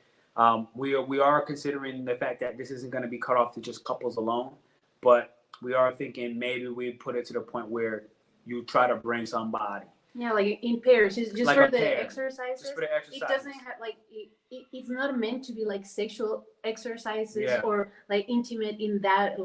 We are considering the fact that this isn't going to be cut off to just couples alone, but we are thinking maybe we put it to the point where you try to bring somebody. Yeah, like in pairs, just like for the exercises. Just for the exercises. It doesn't have like it's not meant to be like sexual exercises or like intimate in that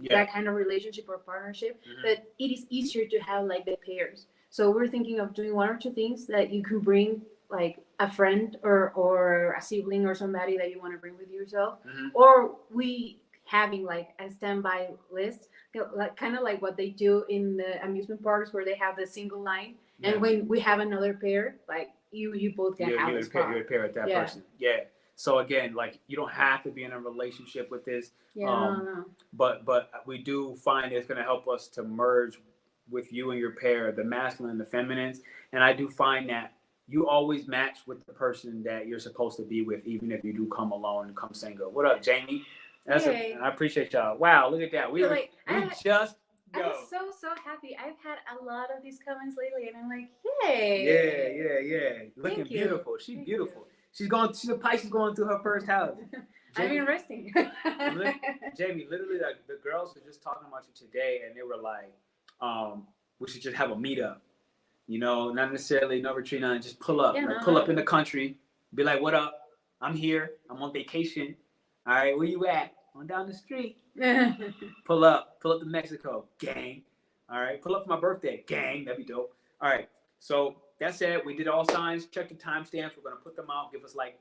that kind of relationship or partnership. But it is easier to have like the pairs. So we're thinking of doing one or two things that you can bring, like a friend or a sibling or somebody that you want to bring with yourself, or we having like a standby list, like kind of like what they do in the amusement parks where they have the single line, and when we have another pair, like you both can have a spot. You're a pair with that person. Yeah. So again, like you don't have to be in a relationship with this. No. But we do find it's going to help us to merge with you and your pair, the masculine and the feminines. And I do find that you always match with the person that you're supposed to be with, even if you do come alone and come single. What up, Jamie? I appreciate y'all. Wow, look at that. I was so happy. I've had a lot of these comments lately, and I'm like, hey. Yeah. Looking beautiful. She's beautiful. She's a Pisces going through her first house. Jamie, I'm resting. Jamie, literally, like the girls were just talking about you today, and they were like, we should just have a meetup. You know, not necessarily no retreat, nothing. Just pull up, pull up in the country. Be like, what up? I'm here. I'm on vacation. All right, where you at? I'm down the street. Pull up to Mexico, gang. All right, pull up for my birthday, gang. That'd be dope. All right, so that said, we did all signs. Check the timestamps. We're gonna put them out. Give us like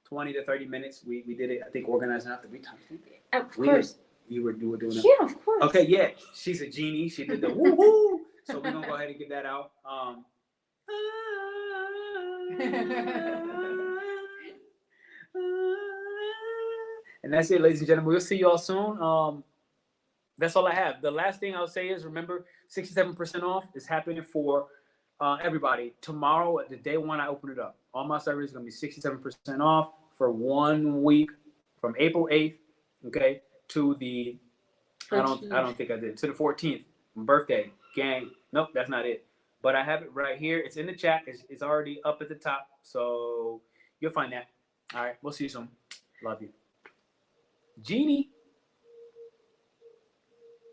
20 to 30 minutes. We did it. I think organizing after we timestamp. Of course. You were doing it. Yeah, of course. Okay, yeah. She's a genie. She did the woo woo. So we're gonna go ahead and get that out. And that's it, ladies and gentlemen. We'll see y'all soon. That's all I have. The last thing I'll say is remember 67% off is happening for everybody, tomorrow, the day one, I open it up. All my services are going to be 67% off for 1 week from April 8th, okay, to the, I don't think I did, to the 14th, birthday, gang. Nope, that's not it. But I have it right here. It's in the chat. It's already up at the top. So you'll find that. All right, we'll see you soon. Love you. Genie.